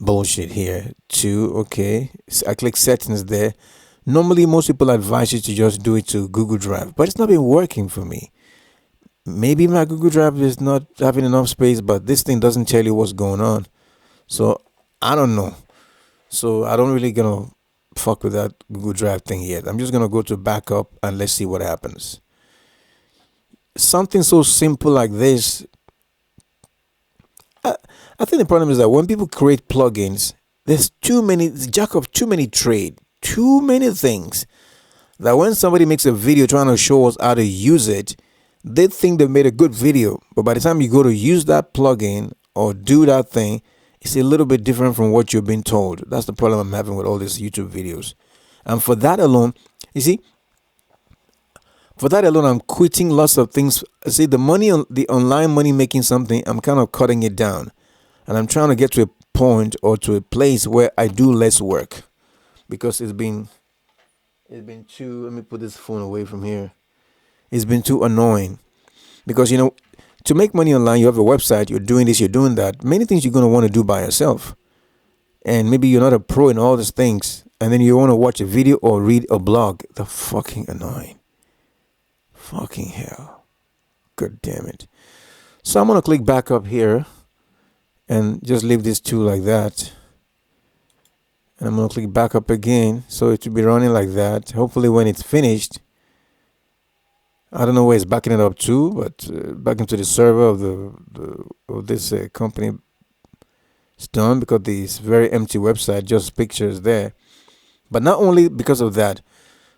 bullshit here too. Okay. So I click settings there. Normally, most people advise you to just do it to Google Drive, but it's not been working for me. Maybe my Google Drive is not having enough space, but this thing doesn't tell you what's going on. So I don't know. So I don't really gonna fuck with that Google Drive thing yet. I'm just gonna go to backup and let's see what happens. Something so simple like this. I think the problem is that when people create plugins, there's too many jack of too many trade, too many things. That when somebody makes a video trying to show us how to use it, they think they've made a good video, but by the time you go to use that plugin or do that thing, it's a little bit different from what you've been told. That's the problem I'm having with all these YouTube videos. And for that alone, you see, for that alone, I'm quitting lots of things. See, the online money making something, I'm kind of cutting it down. And I'm trying to get to a point or to a place where I do less work. Because it's been too, let me put this phone away from here. It's been too annoying because, to make money online, you have a website, you're doing this, you're doing that. Many things you're going to want to do by yourself. And maybe you're not a pro in all these things. And then you want to watch a video or read a blog. The fucking annoying. Fucking hell. God damn it. So I'm going to click back up here and just leave this two like that. And I'm going to click back up again. So it should be running like that. Hopefully when it's finished, I don't know where it's backing it up to, but back into the server of of this company. It's done because this very empty website, just pictures there. But not only because of that,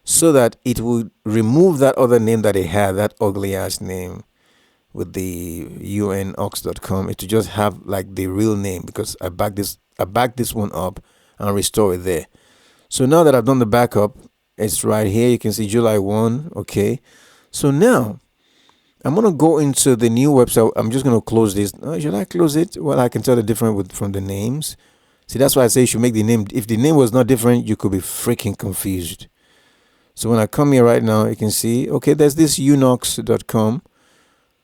so that it would remove that other name that it had, that ugly ass name with the unox.com. It to just have like the real name because I backed this one up and restore it there. So now that I've done the backup, it's right here. You can see July 1. Okay. So now I'm gonna go into the new website. I'm just gonna close this. Should I close it? Well, I can tell the difference from the names. See, that's why I say you should make the name. If the name was not different, you could be freaking confused. So when I come here right now, you can see, okay, there's this unox.com.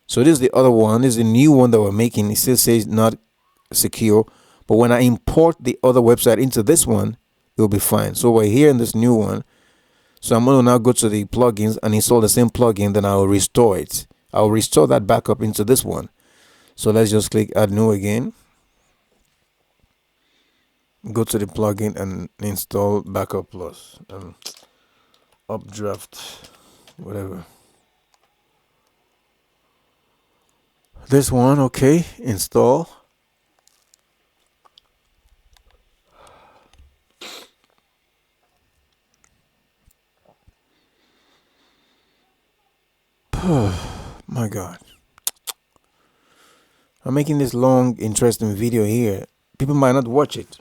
So this is the other one. This is the new one that we're making. It still says not secure. But when I import the other website into this one, it'll be fine. So we're here in this new one. So I'm going to now go to the plugins and install the same plugin. Then I'll restore it. I'll restore that backup into this one. So let's just click add new again. Go to the plugin and install backup plus updraft, whatever. This one, okay, install. My God. I'm making this long, interesting video here. People might not watch it.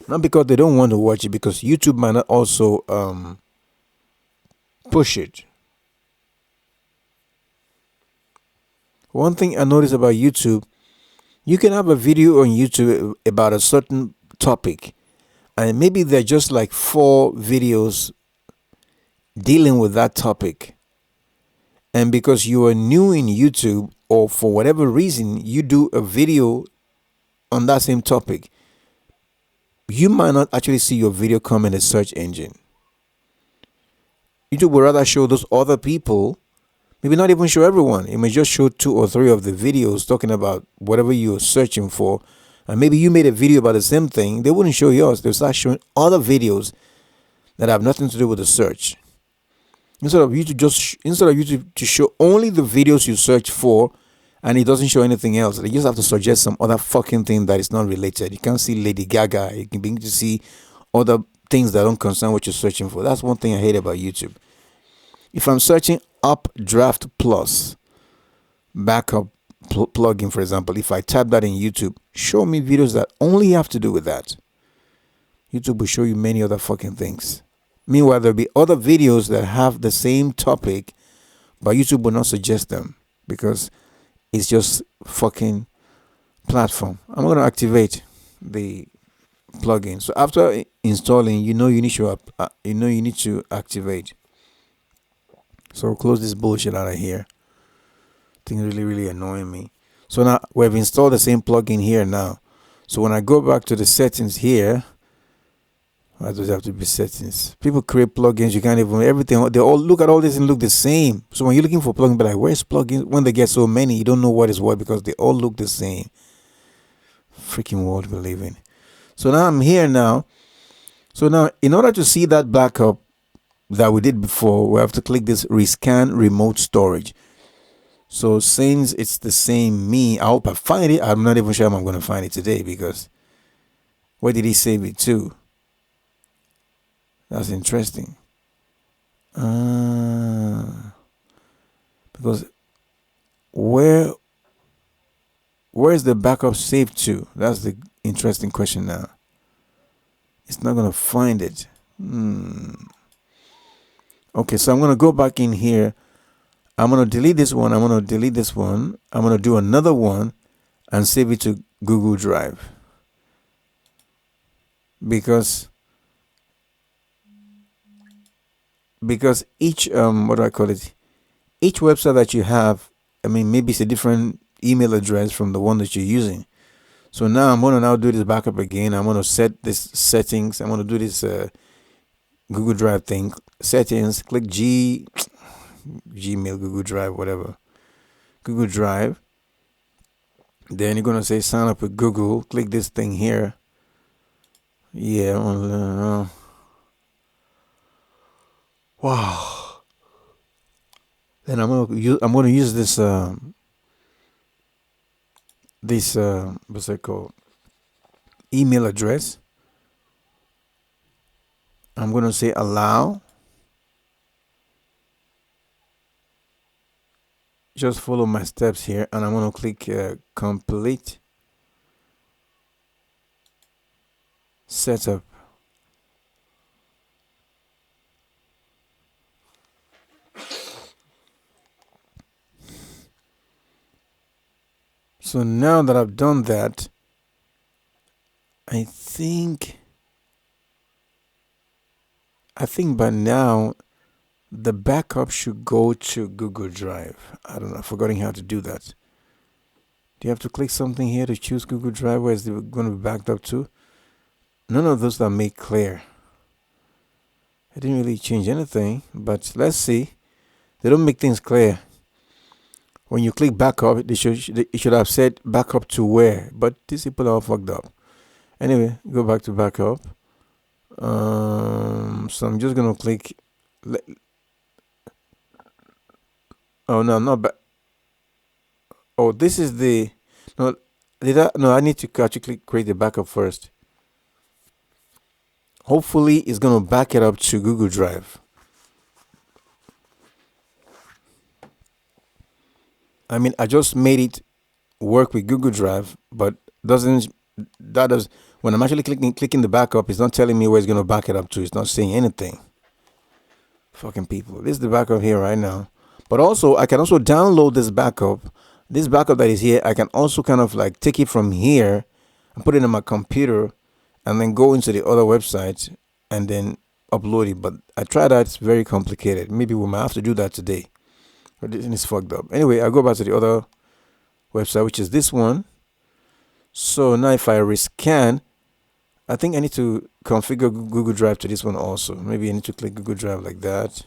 Not because they don't want to watch it, because YouTube might not also push it. One thing I noticed about YouTube, you can have a video on YouTube about a certain topic, and maybe they're just like 4 videos dealing with that topic. And because you are new in YouTube, or for whatever reason, you do a video on that same topic, you might not actually see your video come in a search engine. YouTube would rather show those other people, maybe not even show everyone. It may just show 2 or 3 of the videos talking about whatever you're searching for. And maybe you made a video about the same thing. They wouldn't show yours. They'll start showing other videos that have nothing to do with the search. Instead of YouTube to show only the videos you search for, and it doesn't show anything else. They just have to suggest some other fucking thing that is not related. You can't see Lady Gaga. You can begin to see other things that don't concern what you're searching for. That's one thing I hate about YouTube. If I'm searching Updraft Plus backup plugin, for example, if I type that in YouTube, show me videos that only have to do with that. YouTube will show you many other fucking things. Meanwhile, there'll be other videos that have the same topic, but YouTube will not suggest them because it's just fucking platform. I'm going to activate the plugin. So after installing, you need to activate. So close this bullshit out of here. Thing really, really annoying me. So now we've installed the same plugin here now. So when I go back to the settings here, why does it have to be settings? People create plugins, you can't even everything. They all look at all this and look the same. So when you're looking for plugins, be like, where's plugins? When they get so many, you don't know what is what because they all look the same. Freaking world we live in. So now I'm here now. So now in order to see that backup that we did before, we have to click this rescan remote storage. So since it's the same I hope I find it. I'm not even sure I'm going to find it today because where did he save it to? That's interesting. Because where's the backup saved to? That's the interesting question now. It's not going to find it. Okay, so I'm going to go back in here. I'm going to delete this one. I'm going to delete this one. I'm going to do another one and save it to Google Drive. Because each what do I call it? Each website that you have, I mean, maybe it's a different email address from the one that you're using. So now I'm going to do this backup again. I'm going to set this settings. I'm going to do this Google Drive thing. Settings, click Gmail, Google Drive, whatever. Google Drive. Then you're going to say sign up with Google. Click this thing here. Yeah. Wow. Then I'm gonna use this what's it called, email address. I'm gonna say allow. Just follow my steps here, and I'm gonna click complete setup. So now that I've done that, I think by now the backup should go to Google Drive. I don't know, I'm forgetting how to do that. Do you have to click something here to choose Google Drive? Where is it going to be backed up to? None of those are made clear. I didn't really change anything, but let's see. They don't make things clear. When you click backup, it should have said backup to where, but these people are all fucked up. Anyway, go back to backup. So I'm just gonna click. Oh no, I'm not back. Oh, this is the no. No, I need to actually create the backup first. Hopefully, it's gonna back it up to Google Drive. I mean, I just made it work with Google Drive, but doesn't that does when I'm actually clicking the backup, it's not telling me where it's gonna back it up to. It's not saying anything. Fucking people. This is the backup here right now. But also, I can also download this backup. This backup that is here, I can also kind of like take it from here and put it in my computer and then go into the other website and then upload it. But I tried that, it's very complicated. Maybe we might have to do that today. But this is fucked up. Anyway, I go back to the other website, which is this one. So now if I rescan, I think I need to configure Google Drive to this one also. Maybe I need to click Google Drive like that.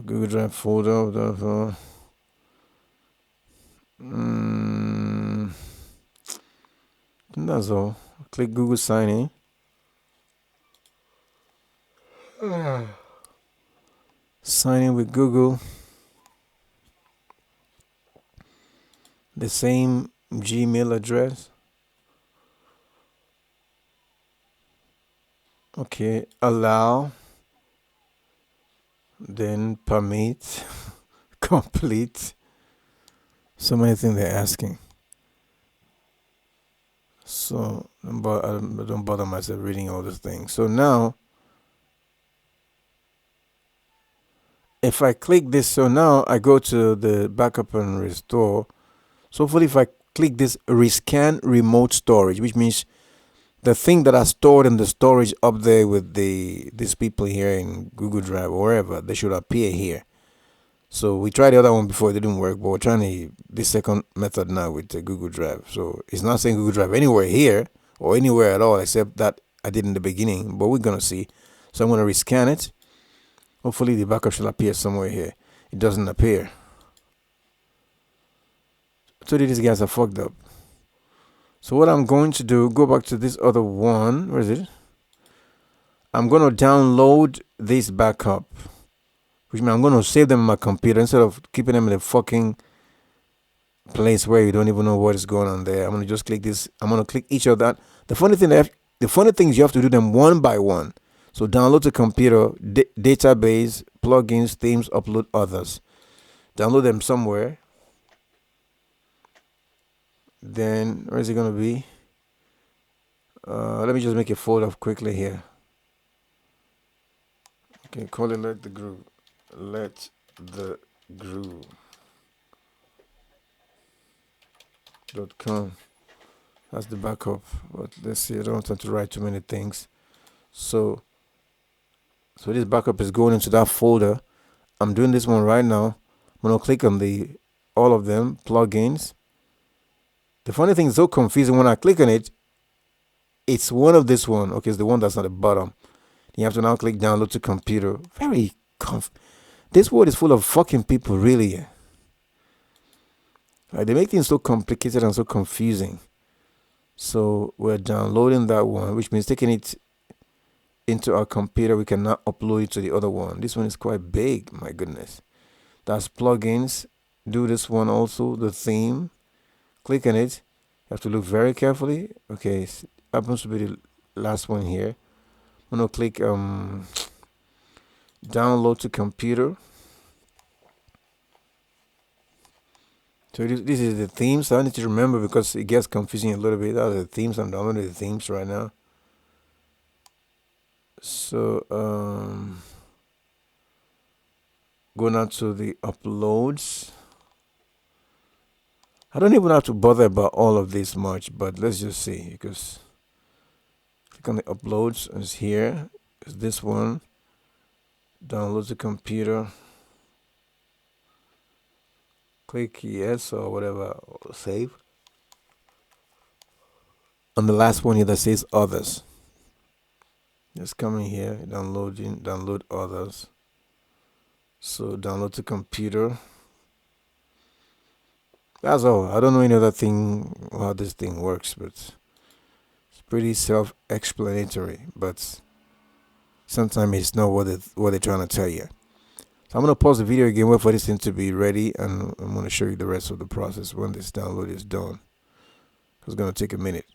Google Drive folder. That's all. Click Google Sign in. Sign in with Google. The same Gmail address. Okay, allow. Then permit. Complete. So many things they're asking. So I don't bother myself reading all these things. So now, if I click this, so now I go to the backup and restore. So hopefully if I click this rescan remote storage, which means the thing that are stored in the storage up there with these people here in Google Drive or wherever, they should appear here. So we tried the other one before, it didn't work, but we're trying the second method now with the Google Drive. So it's not saying Google Drive anywhere here or anywhere at all except that I did in the beginning, but we're gonna see. So I'm gonna rescan it. Hopefully the backup should appear somewhere here. It doesn't appear. I told you these guys are fucked up. So what I'm going to do, go back to this other one. Where is it? I'm going to download this backup, which means I'm going to save them on my computer instead of keeping them in a fucking place where you don't even know what is going on there. I'm going to just click this. I'm going to click each of that. The funny thing is you have to do them one by one. So download to computer, database, plugins, themes, upload others. Download them somewhere. Then where is it going to be? Let me just make a folder quickly here. Okay, call it Let the Groove. Let the Groove.com. That's the backup. But let's see, I don't want to write too many things. So this backup is going into that folder. I'm doing this one right now. I'm gonna click on all of them, plugins. The funny thing is so confusing when I click on it. It's one of this one. Okay, it's the one that's at the bottom. You have to now click download to computer. Very this world is full of fucking people, really. Like, they make things so complicated and so confusing. So we're downloading that one, which means taking it into our computer. We can now upload it to the other one. This one is quite big, my goodness. That's plugins. Do this one also, the theme. Click on it. You have to look very carefully. Okay, happens to be the last one here. I'm gonna click download to computer. So this is the themes. So I need to remember because it gets confusing a little bit. Those are the themes. I'm downloading the themes right now. So go now to the uploads. I don't even have to bother about all of this much, but let's just see, because click on the uploads, and it's here. It's this one. Download to computer. Click yes or whatever, save. On the last one here that says others. Just come in here, download others. So download to computer. That's all. I don't know any other thing how this thing works, but it's pretty self-explanatory. But sometimes it's not what they're trying to tell you. So I'm gonna pause the video again, wait for this thing to be ready, and I'm gonna show you the rest of the process when this download is done. It's gonna take a minute.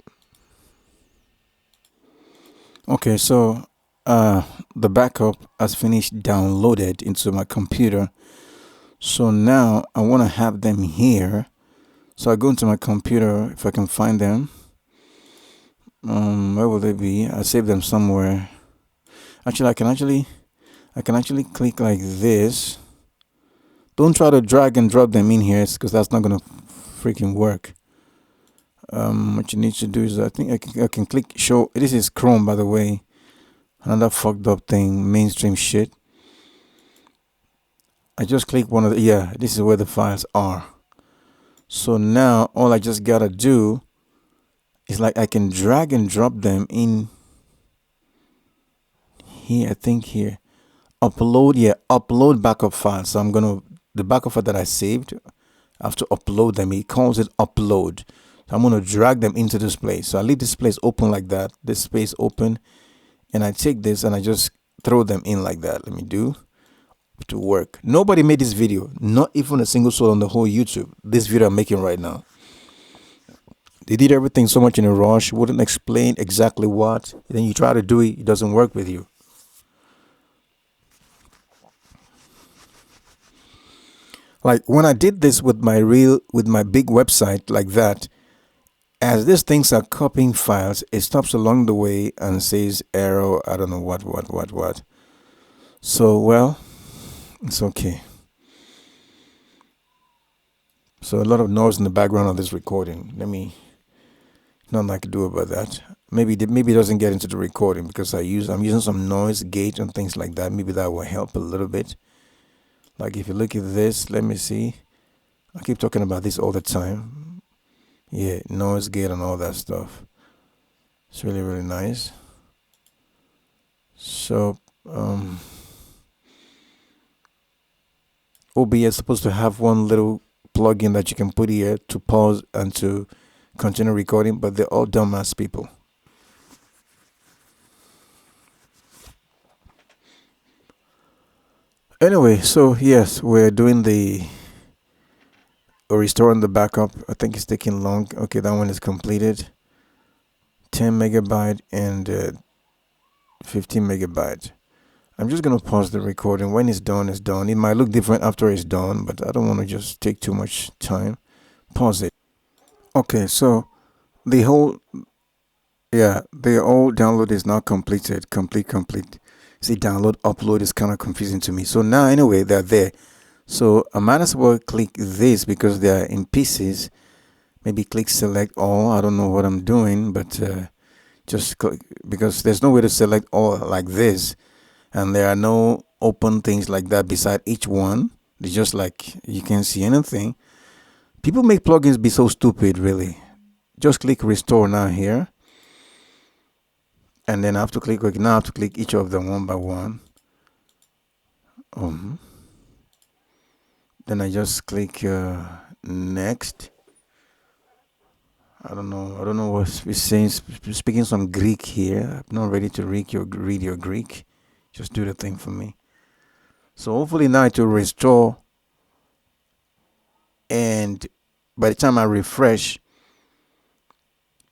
Okay, so the backup has finished downloaded into my computer. So now I want to have them here. So I go into my computer if I can find them. Where will they be? I save them somewhere. Actually, I can actually click like this. Don't try to drag and drop them in here because that's not gonna freaking work. What you need to do is I think I can click show. This is Chrome, by the way. Another fucked up thing, mainstream shit. I just click one of the, yeah, this is where the files are. So now all I just gotta do is like I can drag and drop them in here. I think here, upload backup files. So the backup file that I saved, I have to upload them. It calls it upload. So I'm gonna drag them into this place. So I leave this place open like that, this space open, and I take this and I just throw them in like that. Let me do to work. Nobody made this video, not even a single soul on the whole YouTube. This video I'm making right now. They did everything so much in a rush, wouldn't explain exactly what. Then you try to do it, it doesn't work with you. Like when I did this with my big website like that, as these things are copying files, it stops along the way and says error, I don't know what. So, well, it's okay. So a lot of noise in the background of this recording. Let me, nothing I can do about that. Maybe it doesn't get into the recording because I'm using some noise gate and things like that. Maybe that will help a little bit. Like if you look at this, let me see. I keep talking about this all the time. Yeah, noise gate and all that stuff. It's really, really nice. So OBS is supposed to have one little plugin that you can put here to pause and to continue recording, but they're all dumbass people. Anyway, so yes, we're restoring the backup. I think it's taking long. Okay, that one is completed. 10 megabyte and 15 megabyte. I'm just gonna pause the recording. When it's done, it's done. It might look different after it's done, but I don't want to just take too much time. Pause it. Okay, so the whole download is now completed. Complete. See, download, upload is kind of confusing to me. So now anyway, they're there. So I might as well click this because they are in pieces. Maybe click select all. I don't know what I'm doing, but just click, because there's no way to select all like this. And there are no open things like that beside each one. It's just like you can't see anything. People make plugins be so stupid, really. Just click restore now here. And then I have to click each of them one by one. Then I just click next. I don't know what it's saying. Speaking some Greek here. I'm not ready to read your Greek. Just do the thing for me. So hopefully now it will restore And by the time I refresh,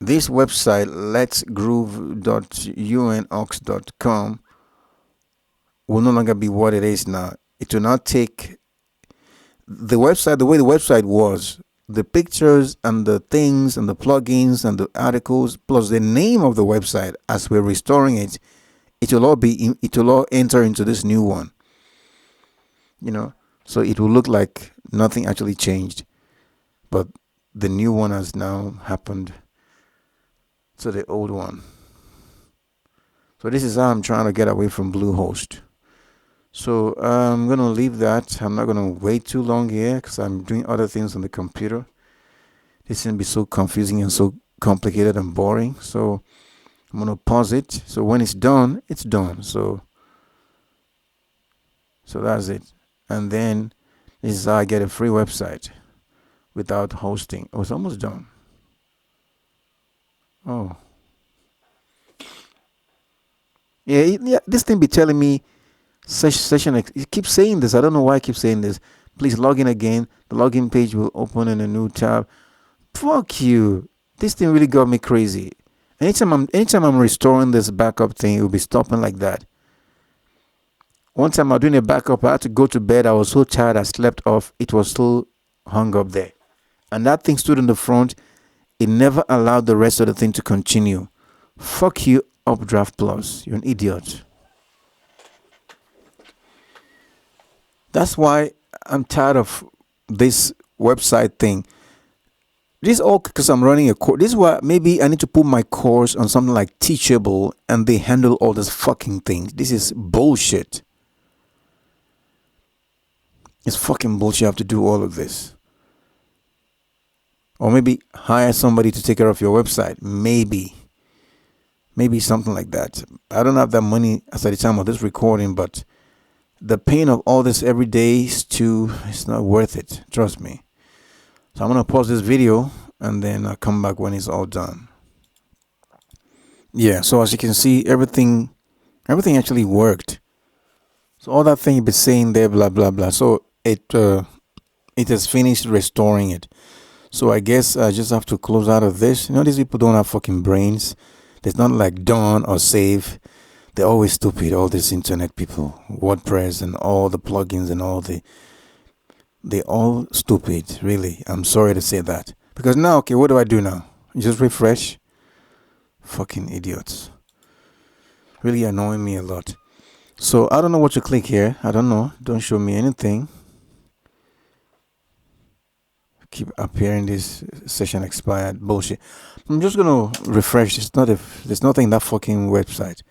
this website, letsgroove.unox.com, will no longer be what it is now. It will not take the website the way the website was. The pictures and the things and the plugins and the articles plus the name of the website as we're restoring it, it will all enter into this new one. So it will look like nothing actually changed, but the new one has now happened to the old one. So this is how I'm trying to get away from Bluehost. So I'm gonna leave that. I'm not gonna wait too long here because I'm doing other things on the computer. This can be so confusing and so complicated and boring. So I'm gonna pause it. So when it's done, it's done. So that's it. And then this is how I get a free website without hosting. Oh, it's almost done. Oh. Yeah, this thing be telling me session. It keeps saying this. I don't know why I keep saying this. Please log in again. The login page will open in a new tab. Fuck you. This thing really got me crazy. Anytime I'm restoring this backup thing, it will be stopping like that. One time I was doing a backup, I had to go to bed. I was so tired, I slept off. It was still hung up there. And that thing stood in the front. It never allowed the rest of the thing to continue. Fuck you, Updraft Plus. You're an idiot. That's why I'm tired of this website thing. This is all because I'm running a course. This is why maybe I need to put my course on something like Teachable and they handle all this fucking things. This is bullshit. It's fucking bullshit. You have to do all of this. Or maybe hire somebody to take care of your website. Maybe something like that. I don't have that money as at the time of this recording, but the pain of all this every day it's not worth it. Trust me. So I'm gonna pause this video and then I'll come back when it's all done. Yeah, so as you can see, everything actually worked. So all that thing you've been saying there, blah blah blah. So it has finished restoring it. So I guess I just have to close out of this. These people don't have fucking brains. There's not like done or save. They're always stupid. All these internet people, WordPress and all the plugins and they're all stupid. Really, I'm sorry to say that. Because now, okay, what do I do now? Just refresh. Fucking idiots. Really annoying me a lot. So I don't know what to click here. I don't know. Don't show me anything. Keep appearing this session expired bullshit. I'm just gonna refresh. There's nothing in that fucking website.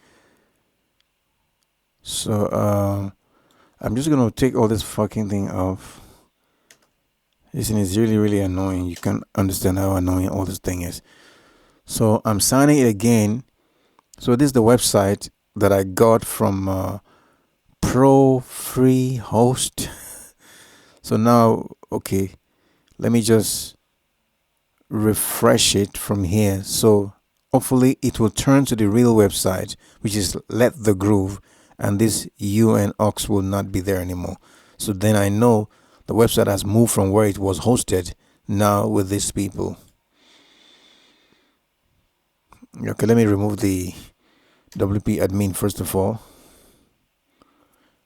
So I'm just gonna take all this fucking thing off. This thing is really, really annoying. You can't understand how annoying all this thing is. So I'm signing it again. So this is the website that I got from Pro Free Host. So now, okay, let me just refresh it from here. So hopefully it will turn to the real website, which is Let the Groove, and this UNOX will not be there anymore. So then I know the website has moved from where it was hosted now with these people. Okay, let me remove the WP admin first of all.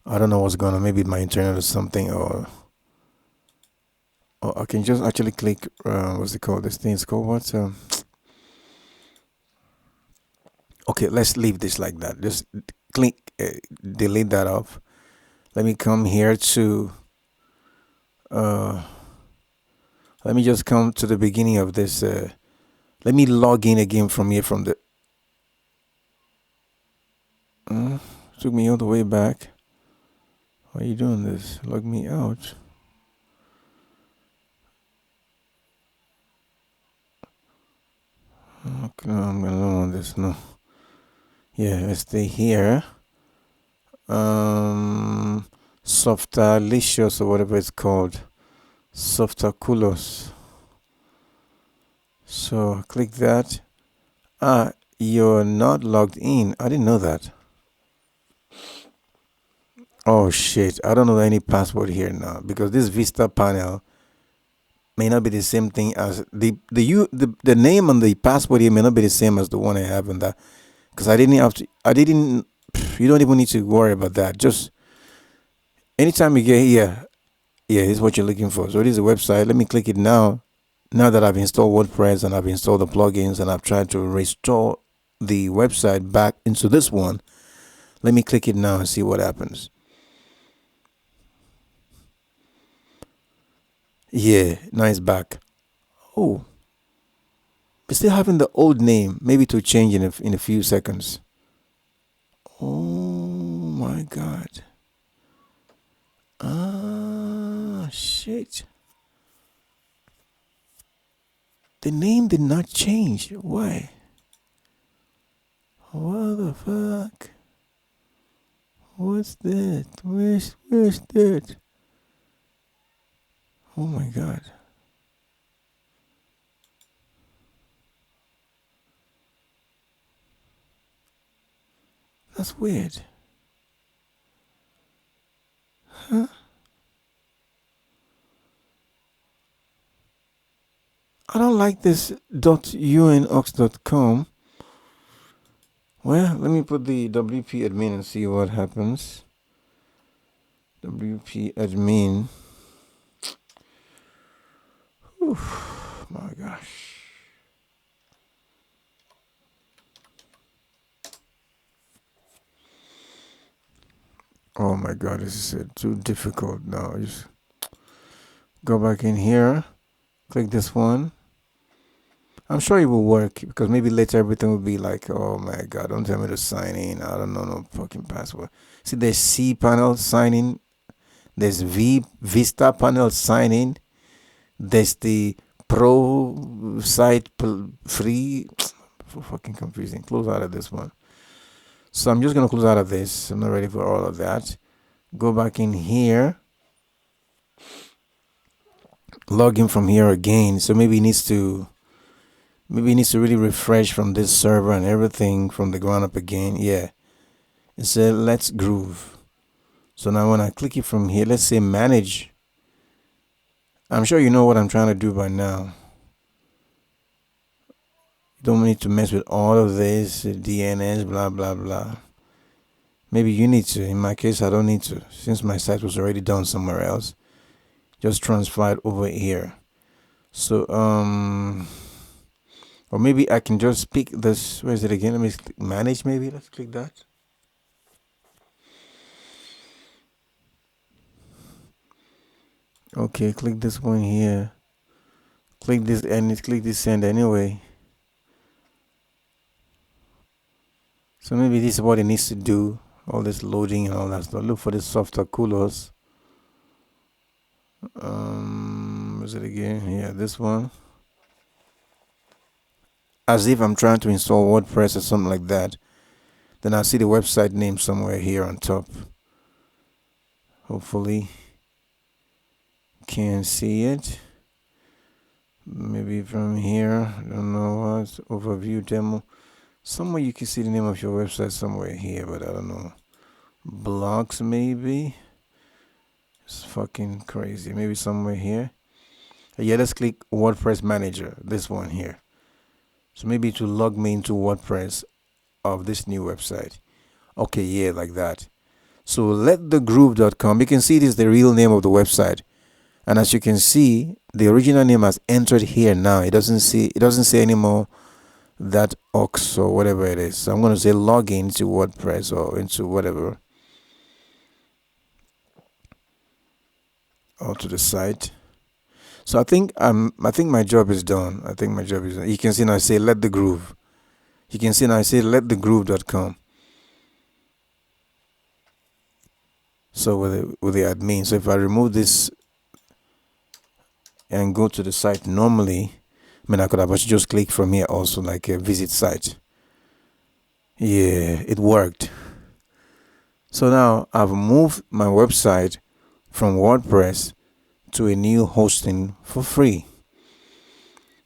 I don't know what's going on. Maybe my internet or something, or I can just actually click. What's it called? This thing is called what? Okay, let's leave this like that. Just click, delete that off. Let me come here to. Let me just come to the beginning of this. Let me log in again from here from the. Took me all the way back. Why are you doing this? Log me out. Okay, no, I'm gonna want this. No. Yeah, let's stay here. Softalicious or whatever it's called. Softaculos. So click that. You're not logged in. I didn't know that. Oh shit. I don't know any password here now because this Vista panel may not be the same thing as the name on the passport here may not be the same as the one I have in that, because I didn't. You don't even need to worry about that. Just anytime you get here, yeah, this is what you're looking for. So it is a website. Let me click it now. Now that I've installed WordPress and I've installed the plugins and I've tried to restore the website back into this one, let me click it now and see what happens. Yeah, now it's back. Oh, we're still having the old name. Maybe to change in a few seconds. Oh my God. Ah, shit. The name did not change. Why? What the fuck? What's that? Where's that? Oh my God. That's weird. Huh? I don't like this .unox.com. Well, let me put the WP admin and see what happens. WP admin. Oof, my gosh. Oh my God, this is too difficult now. Just go back in here, click this one. I'm sure it will work because maybe later everything will be like, oh my God, don't tell me to sign in. I don't know no fucking password. See, there's C panel sign in. There's Vista panel sign in. There's the Pro site free. Fucking confusing. Close out of this one. So I'm just gonna close out of this. I'm not ready for all of that. Go back in here. Log in from here again. So maybe it needs to really refresh from this server and everything from the ground up again. Yeah. It said let's groove. So now when I click it from here, let's say manage. I'm sure you know what I'm trying to do by now. You don't need to mess with all of this DNS, blah blah blah. Maybe you need to. In my case, I don't need to, since my site was already done somewhere else. Just transfer it over here. So or maybe I can just pick this. Where is it again? Let me click manage. Maybe let's click that. Okay, click this one here. Click this and click this send anyway. So maybe this is what it needs to do. All this loading and all that stuff. Look for the software coolers. Is it again? Yeah, this one. As if I'm trying to install WordPress or something like that. Then I see the website name somewhere here on top. Hopefully can see it. Maybe from here. I don't know what. Overview demo. Somewhere you can see the name of your website somewhere here, but I don't know. Blogs maybe. It's fucking crazy. Maybe somewhere here. Yeah, let's click WordPress Manager. This one here. So maybe to log me into WordPress of this new website. Okay, yeah, like that. So letthegroove.com. You can see this is the real name of the website. And as you can see, the original name has entered here now. It doesn't say anymore that ox or whatever it is. So I'm going to say log into WordPress or into whatever. Or to the site. So I think my job is done. I think my job is done. You can see now I say let the groove. You can see now I say letthegroove.com. So with the admin. So if I remove this and go to the site normally, I mean I could have just click from here also like a visit site. Yeah, it worked. So now I've moved my website from WordPress to a new hosting for free.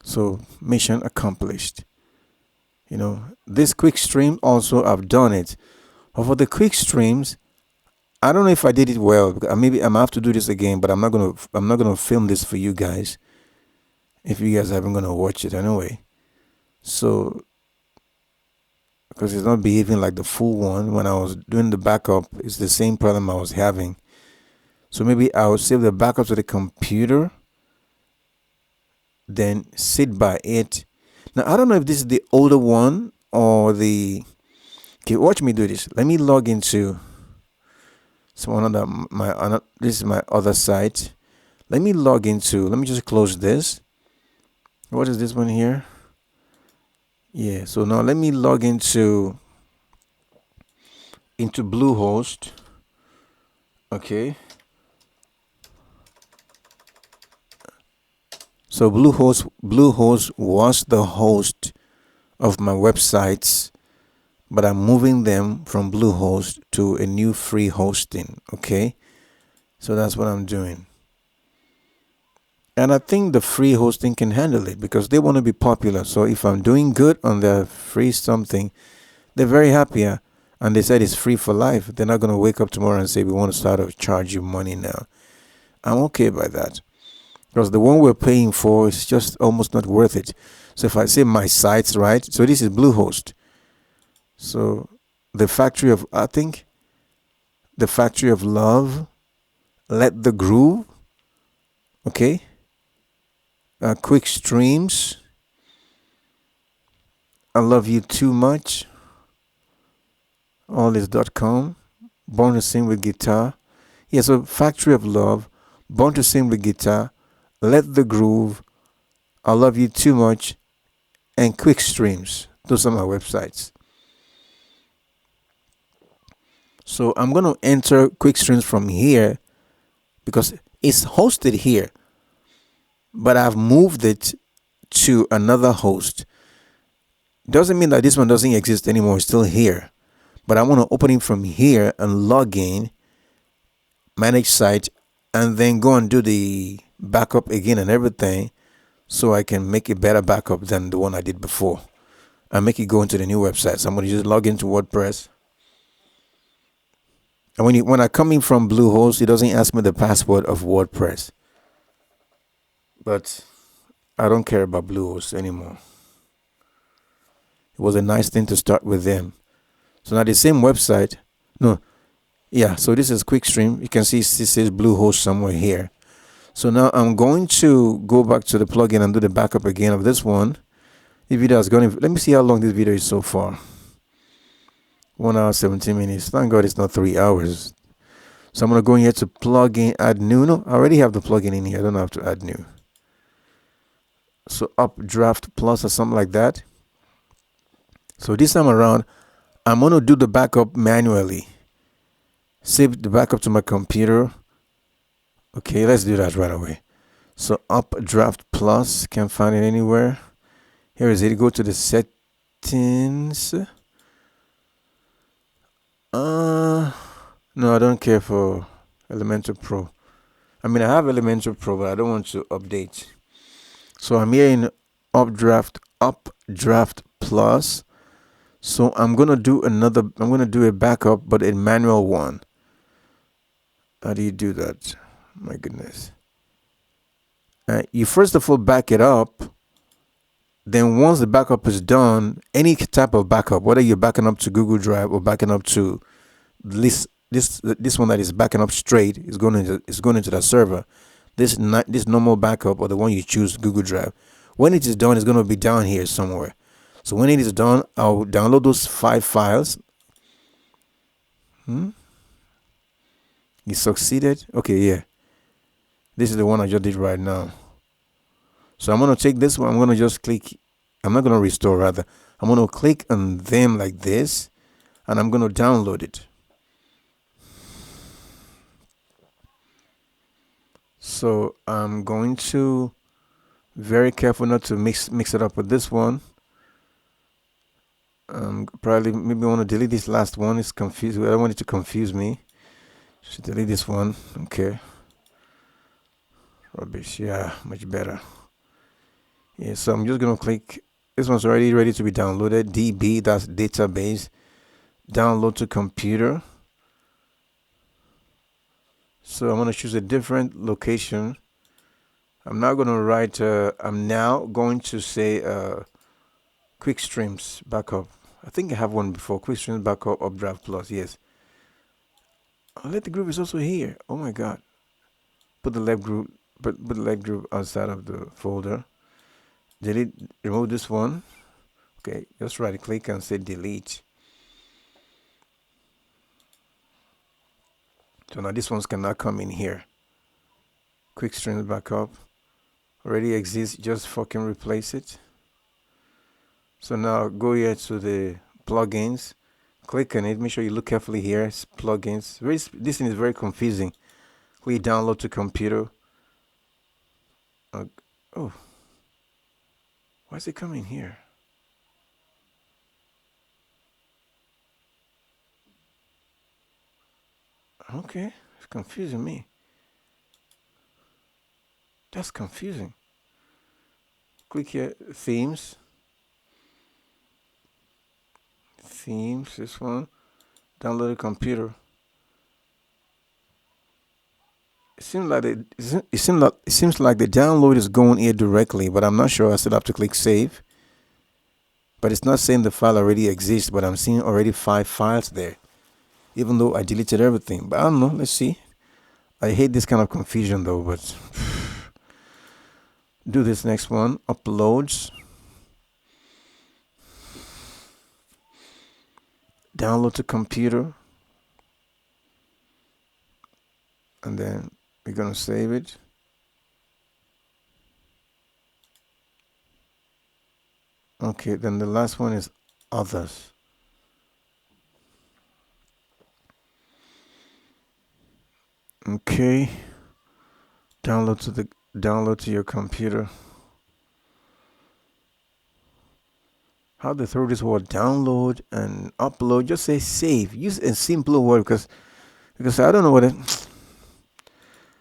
So mission accomplished. You know, this quick stream also I've done it. But for the quick streams, I don't know if I did it well. Maybe I'm gonna have to do this again, but I'm not gonna film this for you guys if you guys haven't gonna watch it anyway. So because it's not behaving like the full one. When I was doing the backup, it's the same problem I was having. So maybe I'll save the backup to the computer, then sit by it. Now I don't know if this is the older one or the. Okay, watch me do this. Let me log into some other this is my other site. Let me log into. Let me just close this. What is this one here? Yeah. So now let me log into Bluehost. Okay. So Bluehost was the host of my websites, but I'm moving them from Bluehost to a new free hosting. Okay. So that's what I'm doing. And I think the free hosting can handle it because they want to be popular. So if I'm doing good on the free something, they're very happy. And they said it's free for life. They're not going to wake up tomorrow and say, we want to start to charge you money now. I'm okay by that. Because the one we're paying for is just almost not worth it. So if I say my sites, right? So this is Bluehost. So the factory of, I think, the factory of love, let the groove, okay? Quick streams, I love you too much, allis.com, born to sing with guitar. Yeah, so factory of love, born to sing with guitar, let the groove, I love you too much, and quick streams. Those are my websites. So I'm going to enter quick streams from here because it's hosted here, but I've moved it to another host. Doesn't mean that this one doesn't exist anymore. It's still here, but I want to open it from here and log in, manage site, and then go and do the backup again and everything, so I can make a better backup than the one I did before and make it go into the new website. So I'm going to just log into WordPress. And when I come in from Bluehost, it doesn't ask me the password of WordPress. But I don't care about Bluehost anymore. It was a nice thing to start with them. So now the same website. No, yeah. So this is QuickStream. You can see it says Bluehost somewhere here. So now I'm going to go back to the plugin and do the backup again of this one. The video is going. Let me see how long this video is so far. 1 hour 17 minutes. Thank God it's not 3 hours. So I'm going to go in here to plugin, add new. No, I already have the plugin in here. I don't have to add new. So Updraft Plus or something like that. So this time around, I'm going to do the backup manually. Save the backup to my computer. Okay, let's do that right away. So Updraft Plus, can't find it anywhere. Here is it. Go to the settings. No, I don't care for Elementor Pro. I mean, I have Elementor Pro, but I don't want to update. So I'm here in Updraft Plus. So I'm gonna do a backup, but a manual one. How do you do that? My goodness. You first of all back it up. Then once the backup is done, any type of backup, whether you're backing up to Google Drive or backing up to this one that is backing up straight, is going into the server. This normal backup or the one you choose, Google Drive, when it is done, it's going to be down here somewhere. So when it is done, I'll download those 5 files. You succeeded? Okay, yeah. This is the one I just did right now. So I'm going to take this one. I'm going to just click. I'm not going to restore, rather. I'm going to click on them like this, and I'm going to download it. So I'm going to very careful not to mix it up with this one. Probably maybe I want to delete this last one. It's confused. I don't want it to confuse me. Should delete this one. Okay. Rubbish. Yeah, much better. Yeah, so I'm just gonna click. This one's already ready to be downloaded. DB, that's database. Download to computer. So I'm gonna choose a different location. I'm now going to write, I'm now going to say quick streams backup. I think I have one before. Quick streams backup updraft plus. Yes. Let the group is also here. Oh my god. Put the left group, put the left group outside of the folder. Delete, remove this one. Okay, just right click and say delete. So now this ones cannot come in here. Quick streams backup already exists, just fucking replace it. So now go here to the plugins, click on it, make sure you look carefully here. It's plugins. This thing is very confusing. Click download to computer. Oh, why is it coming here? Okay, it's confusing me. That's confusing. Click here, themes. Themes, this one. Download a computer. It seems like the download is going here directly, but I'm not sure. I still have to click save. But it's not saying the file already exists, but I'm seeing already 5 files there, even though I deleted everything. But I don't know. Let's see. I hate this kind of confusion though, but do this next one. Uploads. Download to computer. And then we're going to save it. Okay, then the last one is others. Okay. Download to your computer. How to throw this word download and upload? Just say save. Use a simpler word because I don't know what it.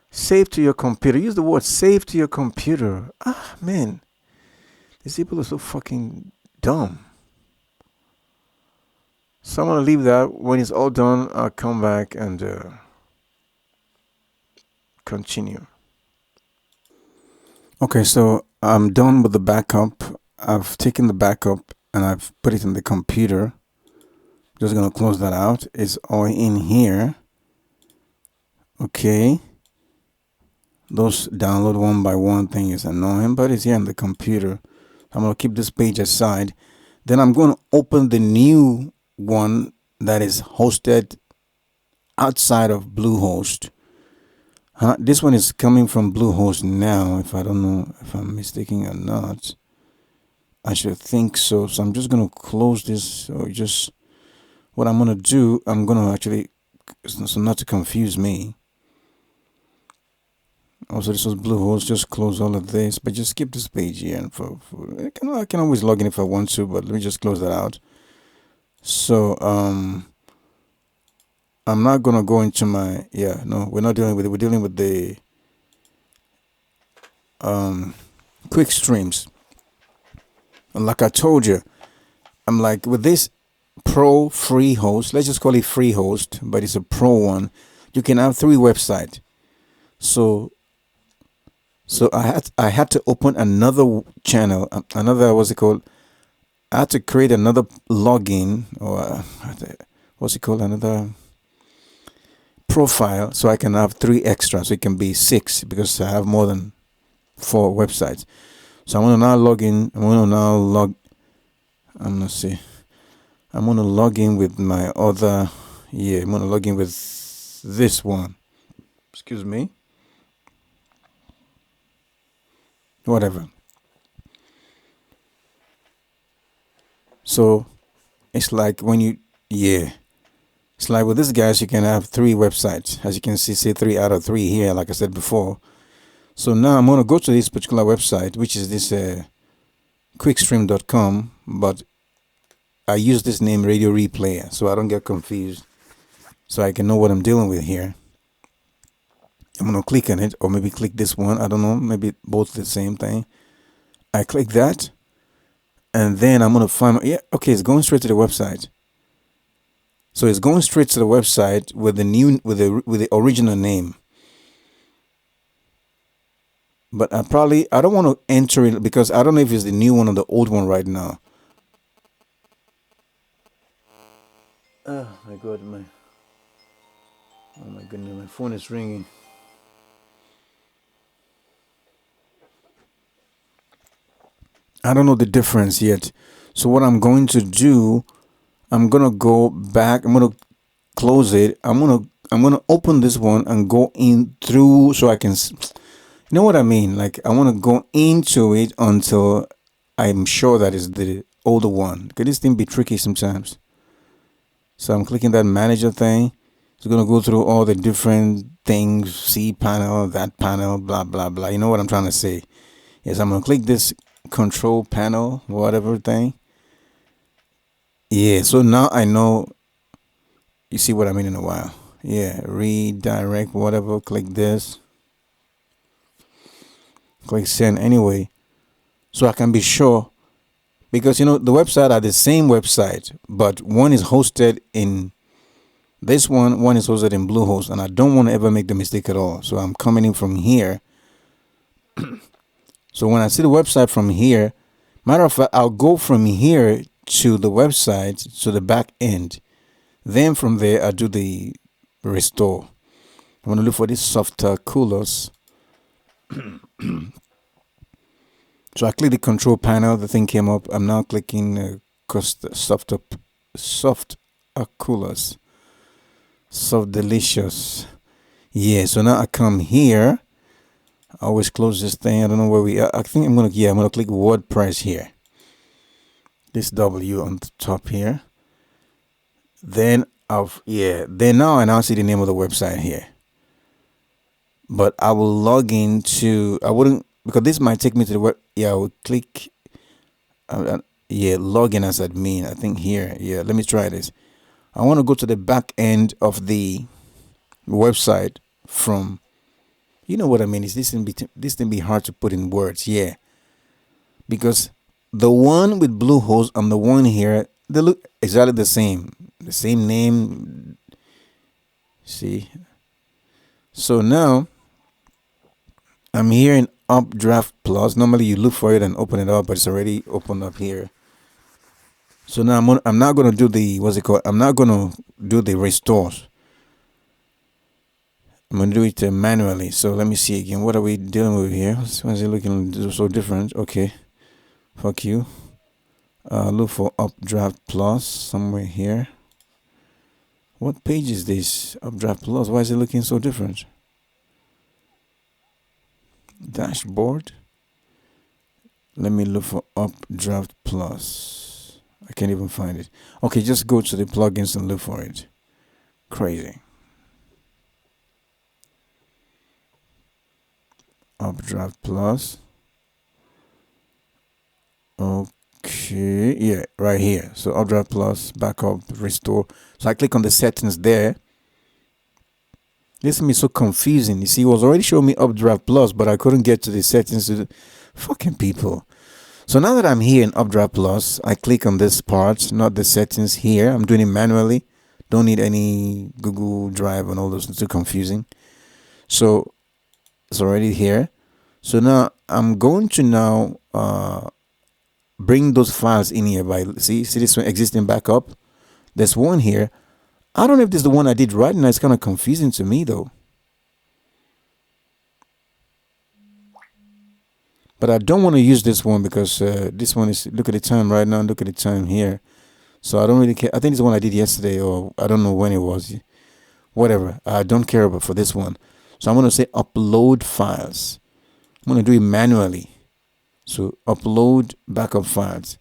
Save to your computer. Use the word save to your computer. Ah, man. These people are so fucking dumb. So I'm going to leave that. When it's all done, I'll come back and continue. Okay, so I'm done with the backup. I've taken the backup and I've put it in the computer. Just going to close that out. It's all in here. Okay. Those download one by one thing is annoying, but it's here in the computer. I'm going to keep this page aside. Then I'm going to open the new one that is hosted outside of Bluehost. This one is coming from Bluehost now, if I don't know if I'm mistaken or not. I should think so. So I'm just going to close this. So just what I'm going to do, I'm going to actually, so not to confuse me. Also, this was Bluehost. Just close all of this, but just keep this page here. And I can always log in if I want to, but let me just close that out. So I'm not gonna go into my no, we're not dealing with it. We're dealing with the quick streams. And like I told you, I'm like with this pro free host. Let's just call it free host, but it's a pro one. You can have 3 websites. So I had to open another channel, another what's it called? I had to create another login or what's it called? Another profile, so I can have 3 extra, so it can be 6 because I have more than 4 websites. So I'm gonna now log in. I'm gonna log in with my other. Yeah, I'm gonna log in with this one. Excuse me. Whatever. So it's like when you it's like with these guys you can have 3 websites, as you can see, say 3 out of 3 here, like I said before. So now I'm gonna go to this particular website, which is this quickstream.com, but I use this name Radio Replayer so I don't get confused, so I can know what I'm dealing with here. I'm gonna click on it, or maybe click this one. I don't know, maybe both the same thing. I click that, and then I'm gonna find okay, it's going straight to the website. So it's going straight to the website with the original name. But I don't want to enter it because I don't know if it's the new one or the old one right now. Oh my god, oh my goodness, my phone is ringing. I don't know the difference yet. So what I'm going to do, I'm gonna go back. I'm gonna close it. I'm gonna open this one and go in through so I can. You know what I mean? Like I want to go into it until I'm sure that is the older one. Could this thing be tricky sometimes? So I'm clicking that manager thing. It's gonna go through all the different things, see panel, that panel, blah blah blah. You know what I'm trying to say? Yes, I'm gonna click this control panel, whatever thing. Yeah, so now I know you see what I mean in a while. Yeah, redirect, whatever, click this, click send anyway. So I can be sure because the website are the same website, but one is hosted in this one is hosted in Bluehost, and I don't want to ever make the mistake at all. So I'm coming in from here. So when I see the website from here, matter of fact, I'll go from here to the website to the back end. Then from there, I do the restore. I'm going to look for this softer coolers. So I click the control panel. The thing came up. I'm now clicking soft coolers. Soft delicious. Yeah. So now I come here. I always close this thing. I don't know where we are. I think I'm gonna click WordPress here. This W on the top here. Then Then now I now see the name of the website here. But I will log into. I wouldn't because this might take me to the web. Yeah, I will click. Login as admin. I think here. Yeah, let me try this. I want to go to the back end of the website from. You know what I mean? Is this thing be hard to put in words? Yeah, because the one with Bluehost and the one here they look exactly the same name. See, so now I'm here in Updraft Plus. Normally you look for it and open it up, but it's already opened up here. So now I'm not gonna do the what's it called? I'm not gonna do the restores. I'm gonna do it manually. So let me see again. What are we dealing with here? Why is it looking so different? Okay, fuck you. Look for Updraft Plus somewhere here. What page is this? Updraft Plus. Why is it looking so different? Dashboard. Let me look for Updraft Plus. I can't even find it. Okay, just go to the plugins and look for it. Crazy. Updraft Plus. Okay, yeah, right here. So Updraft Plus, backup, restore. So I click on the settings there. This is me so confusing. You see, it was already showing me Updraft Plus, but I couldn't get to the settings. Fucking people. So now that I'm here in Updraft Plus, I click on this part, not the settings here. I'm doing it manually. Don't need any Google Drive and all those. It's too confusing. So it's already here. So now I'm going to now bring those files in here by see this one existing backup. There's one here. I don't know if this is the one I did right now. It's kind of confusing to me though. But I don't want to use this one because this one is look at the time right now. Look at the time here. So I don't really care. I think it's the one I did yesterday, or I don't know when it was. Whatever. I don't care about for this one. So I'm going to say upload files. I'm going to do it manually. So upload backup files.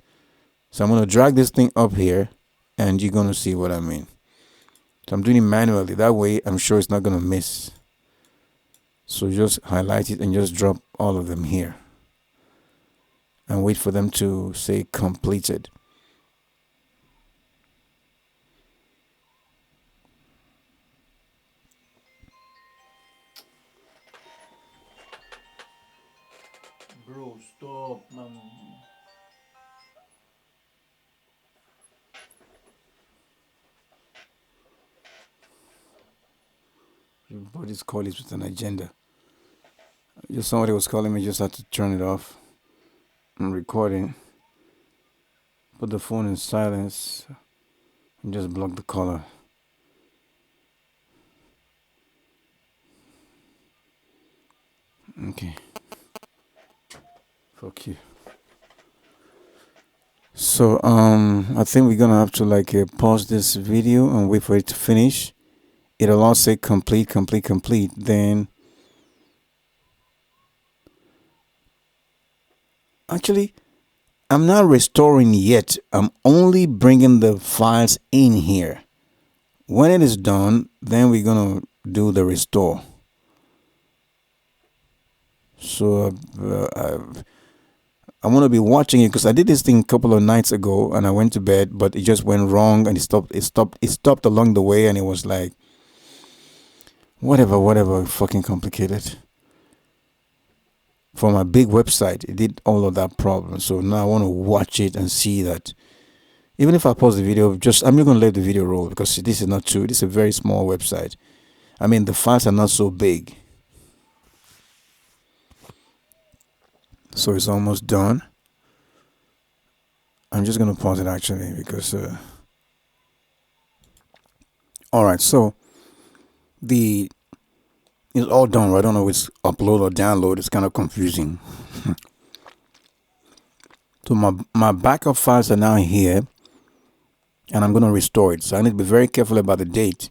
So I'm going to drag this thing up here, and you're going to see what I mean. So I'm doing it manually. That way, I'm sure it's not going to miss. So just highlight it and just drop all of them here. And wait for them to say completed. Bro, stop, man. Everybody's call is with an agenda. Just somebody was calling me. Just had to turn it off. I'm recording. Put the phone in silence and just block the caller. Okay. Fuck you. So I think we're gonna have to like pause this video and wait for it to finish. It'll all say complete, complete, complete. Then actually, I'm not restoring yet. I'm only bringing the files in here. When it is done, then we're gonna do the restore. So I'm gonna be watching it because I did this thing a couple of nights ago and I went to bed, but it just went wrong and it stopped along the way and it was like whatever, fucking complicated. For my big website, it did all of that problem. So now I want to watch it and see that. Even if I pause the video, I'm not gonna let the video roll because this is not true. This is a very small website. I mean, the files are not so big. So it's almost done. I'm just gonna pause it actually because. All right, so it's all done. Right? I don't know if it's upload or download. It's kind of confusing. So my backup files are now here, and I'm gonna restore it. So I need to be very careful about the date.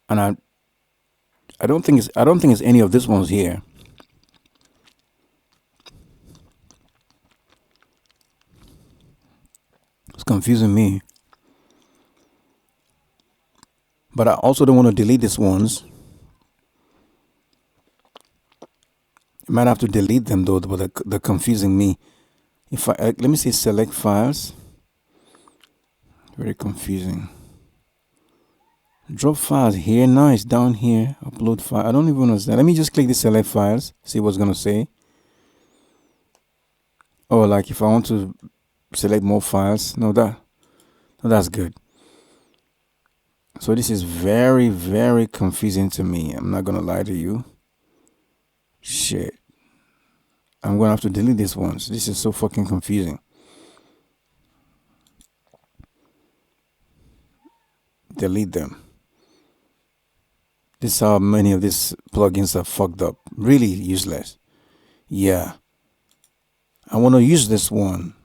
And I don't think it's any of these ones here. It's confusing me. But I also don't want to delete these ones. I might have to delete them though, but they're confusing me. If I let me see, select files. Very confusing. Drop files here. Nice, down here. Upload file. I don't even understand. Let me just click the select files. See what's gonna say. Oh, like if I want to select more files. No, that's good. So this is very, very confusing to me. I'm not gonna lie to you. Shit. I'm gonna have to delete these ones. This is so fucking confusing. Delete them. This is how many of these plugins are fucked up. Really useless. Yeah. I want to use this one.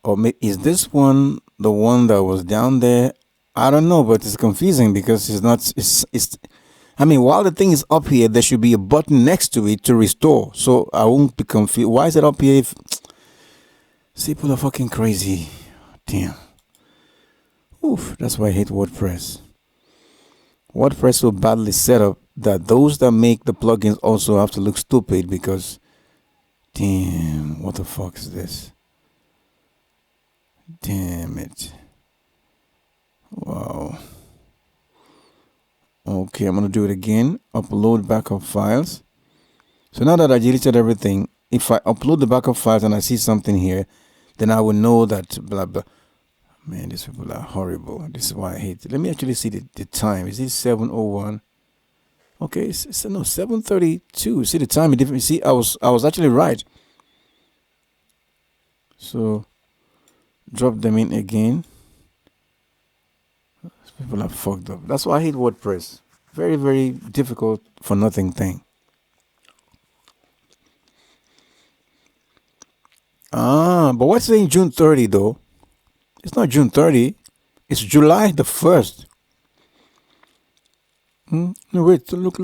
Or is this one the one that was down there? I don't know, but it's confusing because it's not. It's. I mean, while the thing is up here, there should be a button next to it to restore. So I won't be confused. Why is it up here? See, people are fucking crazy. Damn. Oof. That's why I hate WordPress. WordPress so badly set up that those that make the plugins also have to look stupid because, damn, what the fuck is this? Damn it. Wow. Okay, I'm gonna do it again. Upload backup files. So now that I deleted everything, if I upload the backup files and I see something here, then I will know that blah blah. Man, these people are horrible. This is why I hate it. Let me actually see the time. Is it 7:01? Okay, it's no 7:32. See the time different. See, I was actually right. So drop them in again. People are fucked up. That's why I hate WordPress. Very, very difficult for nothing thing. But what's saying June 30 though? It's not June 30. It's July the 1st. No, wait. Look.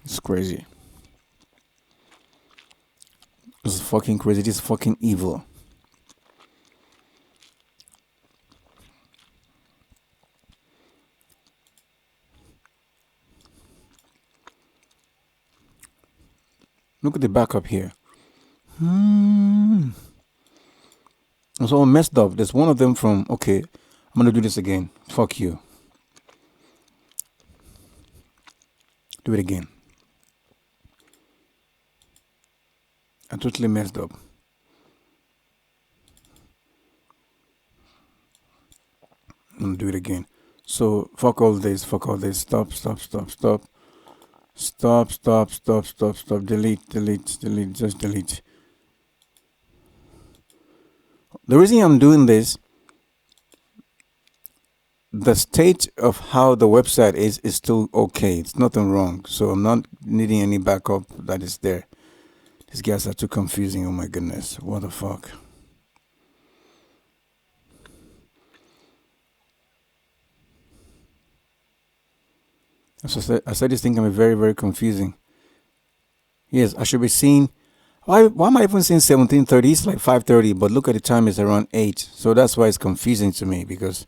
It's crazy. This is fucking crazy. This is fucking evil. Look at the backup here. It's all messed up. There's one of them from. Okay, I'm gonna do this again. Fuck you. Do it again. I totally messed up. I'm gonna do it again. So fuck all this, fuck all this. Stop, stop, stop, stop. Stop, stop, stop, stop, stop. Delete, delete, delete, just delete. The reason I'm doing this, the state of how the website is still okay. It's nothing wrong. So I'm not needing any backup that is there. These guys are too confusing. Oh my goodness. What the fuck? I said this thing can be very, very confusing. Yes, I should be seeing. Why am I even seeing 17:30? It's like 5:30, but look at the time, it's around 8. So that's why it's confusing to me because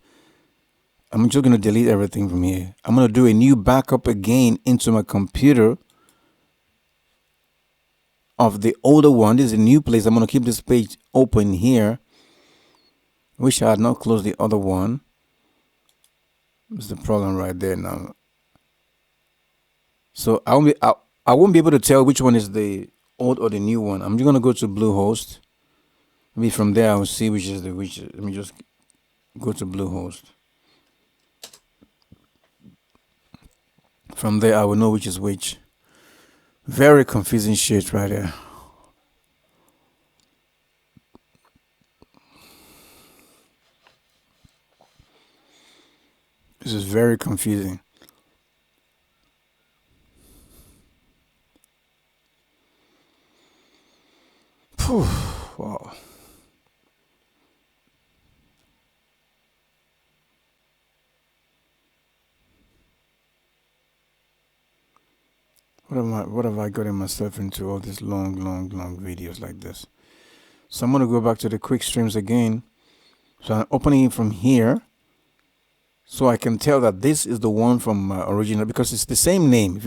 I'm just going to delete everything from here. I'm going to do a new backup again into my computer of the older one. This is a new place. I'm going to keep this page open here. Wish I had not closed the other one. That's the problem right there now. So I won't be able to tell which one is the old or the new one. I'm just going to go to Bluehost. Maybe from there I will see which is the which. Let me just go to Bluehost. From there I will know which is which. Very confusing shit right there. This is very confusing. Whew, wow. What have I gotten myself into all these long videos like this? So I'm gonna go back to the quick streams again. So I'm opening it from here. So I can tell that this is the one from original because it's the same name.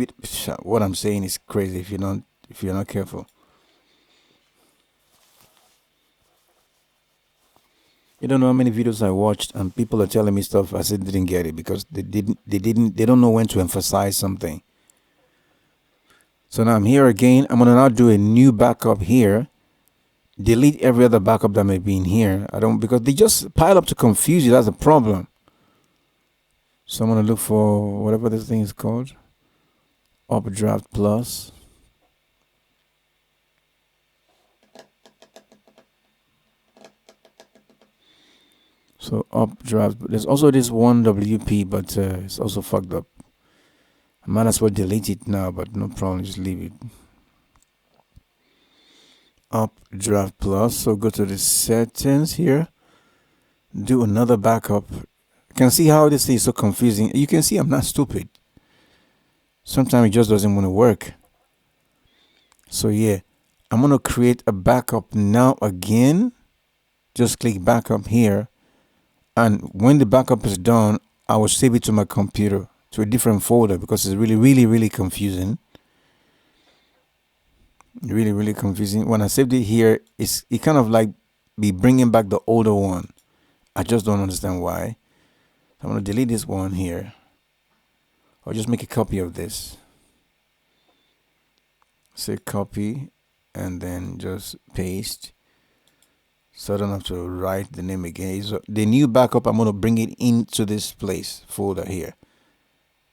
What I'm saying is crazy if you're not careful. You don't know how many videos I watched and people are telling me stuff I said didn't get it because they don't know when to emphasize something. So now I'm here again. I'm gonna now do a new backup here. Delete every other backup that may be in here. I don't because they just pile up to confuse you. That's the problem. So I'm gonna look for whatever this thing is called. Updraft Plus. So Updraft. There's also this one WP, but it's also fucked up. I might as well delete it now, but no problem. Just leave it. Updraft Plus. So go to the settings here. Do another backup. You can see how this thing is so confusing. You can see I'm not stupid. Sometimes it just doesn't want to work. So yeah, I'm gonna create a backup now again. Just click backup here, and when the backup is done, I will save it to my computer to a different folder because it's really confusing. Really confusing. When I saved it here, it kind of like be bringing back the older one. I just don't understand why. I'm gonna delete this one here. Or just make a copy of this. Say copy and then just paste. So I don't have to write the name again. So the new backup, I'm gonna bring it into this place folder here.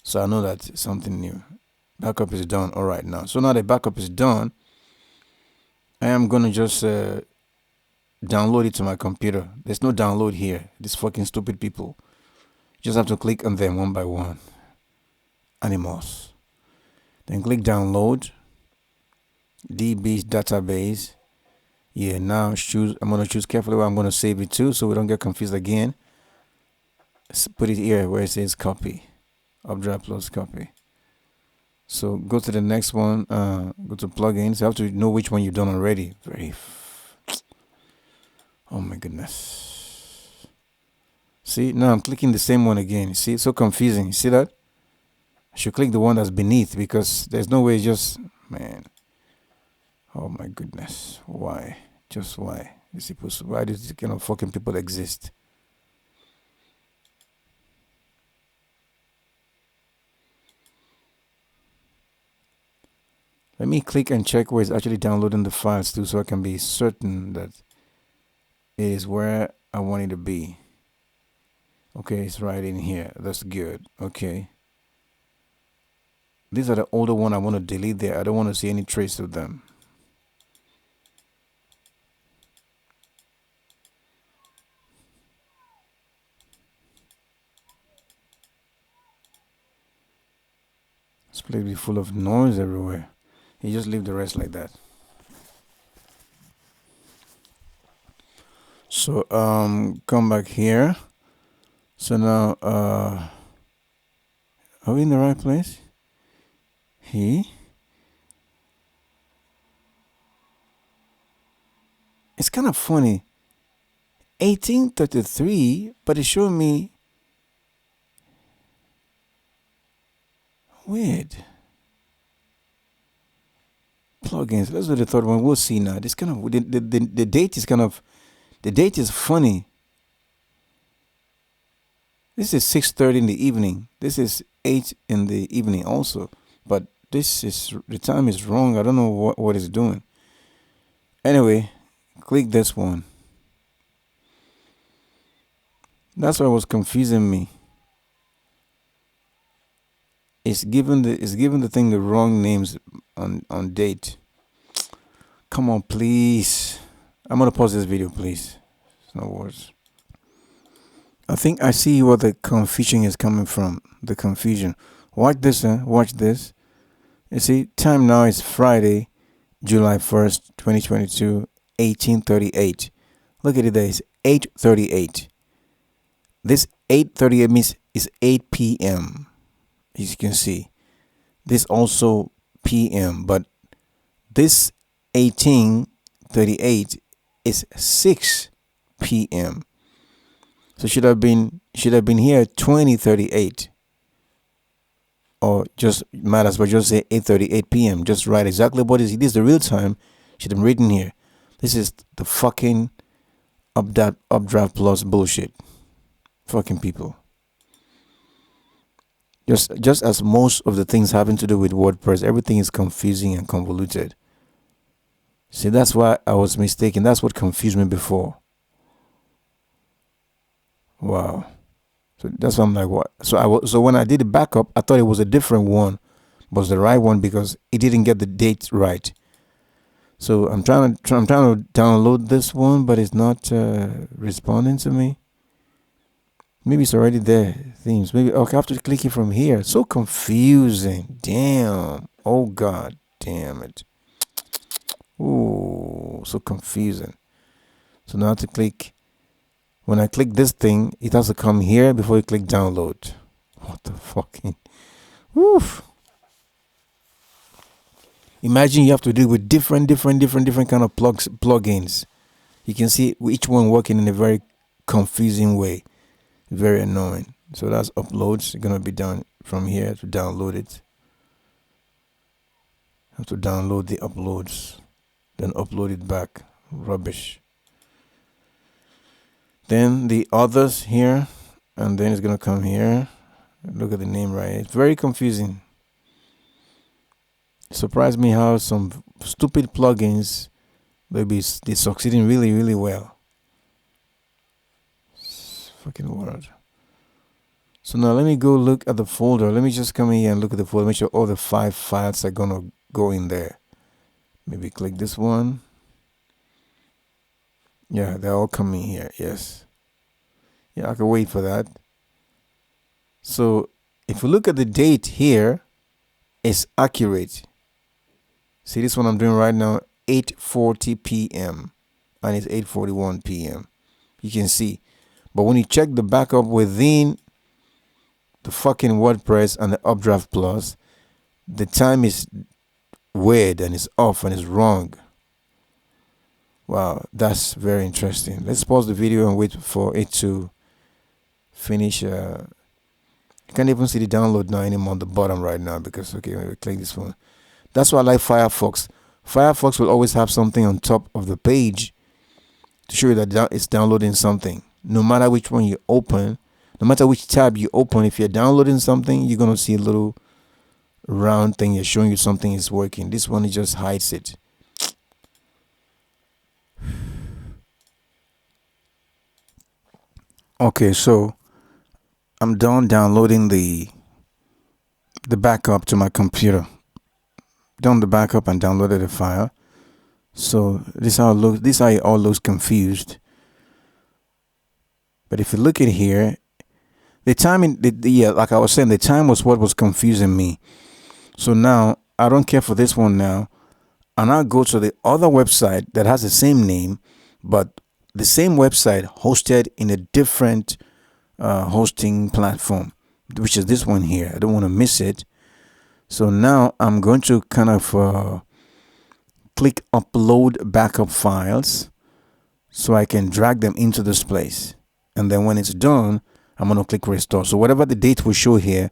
So I know that it's something new. Backup is done. All right now. So now the backup is done. I am gonna just download it to my computer. There's no download here. These fucking stupid people. You just have to click on them one by one. Animals. Then click download. DB's database. Yeah, now I'm gonna choose carefully where I'm gonna save it to so we don't get confused again. Let's put it here where it says copy. Updraft Plus copy. So go to the next one, go to plugins. You have to know which one you've done already. Oh my goodness. See, now I'm clicking the same one again. See, it's so confusing. You see that? I should click the one that's beneath because there's no way man. Oh my goodness. Why? Just why? Why do these kind of fucking people exist? Let me click and check where it's actually downloading the files to so I can be certain that it is where I want it to be. Okay, it's right in here. That's good. Okay. These are the older one I want to delete there. I don't want to see any trace of them. This place be full of noise everywhere. You just leave the rest like that. So come back here. So now are we in the right place? It's kind of funny. 1833, but it's showing me weird. Plugins. Let's do the third one. We'll see now. This kind of the date is kind of the date is funny. This is 6:30 in the evening. This is 8 in the evening also. But this is the time is wrong. I don't know what it's doing. Anyway, click this one. That's what was confusing me. It's given the thing the wrong names on date. Come on, please. I'm gonna pause this video, please. It's no words. I think I see where the confusion is coming from. The confusion. Watch this, watch this. You see, time now is Friday, July 1st, 2022, 1838. Look at it there, it's 8:38. This 8:38 means it's 8 p.m. As you can see. This also p.m. But this 18:38 is 6 p.m. So should have been here 20:38. Or just might as well just say 8:38 p.m. Just write exactly what is it. This is the real time. Should have written here. This is the fucking updraft plus bullshit. Fucking people. Just as most of the things having to do with WordPress, everything is confusing and convoluted. See, that's why I was mistaken. That's what confused me before. Wow. So that's why I'm like, what? So when I did the backup, I thought it was a different one, but it's the right one because it didn't get the date right. So I'm trying to download this one, but it's not responding to me. Maybe it's already there. Themes. Maybe okay. I have to click it from here. So confusing. Damn. Oh god. Damn it. Ooh, so confusing. So now I have to click. When I click this thing, it has to come here before you click download. What the fucking. Woof. Imagine you have to deal with different kind of plugins. You can see each one working in a very confusing way. Very annoying. So that's uploads. It's gonna be done from here to download it. Have to download the uploads, then upload it back. Rubbish. Then the others here, and then it's gonna come here. Look at the name right. It's very confusing. It surprised me how some stupid plugins they succeeding really well. It's fucking word. So now let me go look at the folder. Let me just come in here and look at the folder. Make sure all the 5 files are gonna go in there. Maybe click this one. Yeah, they're all coming here. Yes. Yeah, I can wait for that. So if you look at the date here, it's accurate. See this one I'm doing right now, 8:40 p.m. and it's 8:41 p.m. You can see. But when you check the backup within the fucking WordPress and the Updraft Plus, the time is weird and it's off and it's wrong. Wow, that's very interesting. Let's pause the video and wait for it to finish. You can't even see the download now anymore on the bottom right now because, okay, we click this one. That's why I like Firefox. Firefox will always have something on top of the page to show you that it's downloading something. No matter which one you open, no matter which tab you open, if you're downloading something, you're going to see a little round thing that's showing you something is working. This one, it just hides it. Okay, so I'm done downloading the backup to my computer. Done the backup and downloaded the file. So this how it looks. This how it all looks confused. But if you look at here, the timing, yeah, like I was saying, the time was what was confusing me. So now I don't care for this one now. And I'll go to the other website that has the same name, but the same website hosted in a different hosting platform, which is this one here. I don't want to miss it. So now I'm going to kind of click upload backup files so I can drag them into this place. And then when it's done, I'm going to click restore. So whatever the date will show here,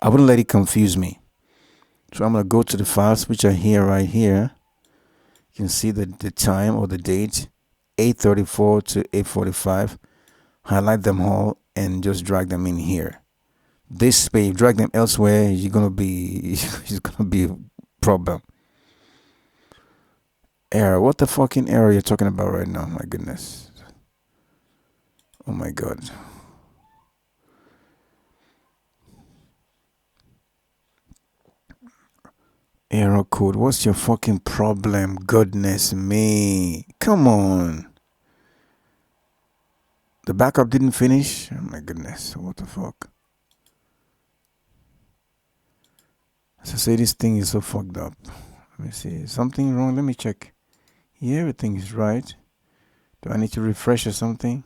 I wouldn't let it confuse me. So I'm going to go to the files which are here, right here. You can see the time or the date, 8:34 to 8:45. Highlight them all and just drag them in here. This way, you drag them elsewhere, you're gonna be it's gonna be a problem. Error. What the fucking error you're talking about right now? My goodness. Oh my god. Error code. What's your fucking problem? Goodness me. Come on. The backup didn't finish? Oh my goodness. What the fuck? As I say, this thing is so fucked up. Let me see. Something wrong? Let me check. Yeah, everything is right. Do I need to refresh or something?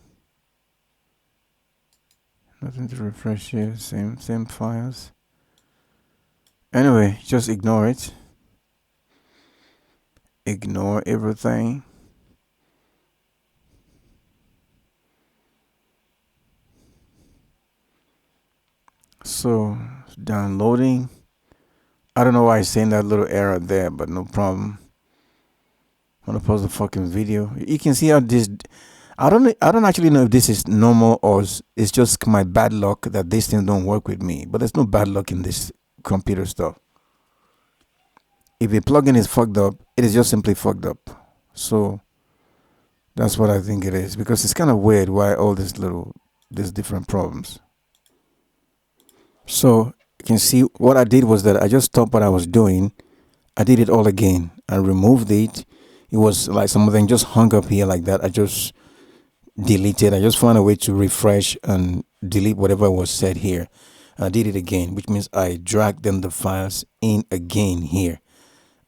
Nothing to refresh here. Same files. Anyway, just ignore it. Ignore everything. So, downloading. I don't know why it's saying that little error there, but no problem. I'm gonna pause the fucking video. You can see how this. I don't actually know if this is normal or it's just my bad luck that these things don't work with me. But there's no bad luck in this computer stuff. If the plugin is fucked up, it is just simply fucked up. So that's what I think it is, because it's kind of weird why all these different problems. So you can see what I did was that I just stopped what I was doing. I did it all again. I removed it. It was like something just hung up here like that. I just deleted. I just found a way to refresh and delete whatever was said here. And I did it again, which means I dragged them the files in again here.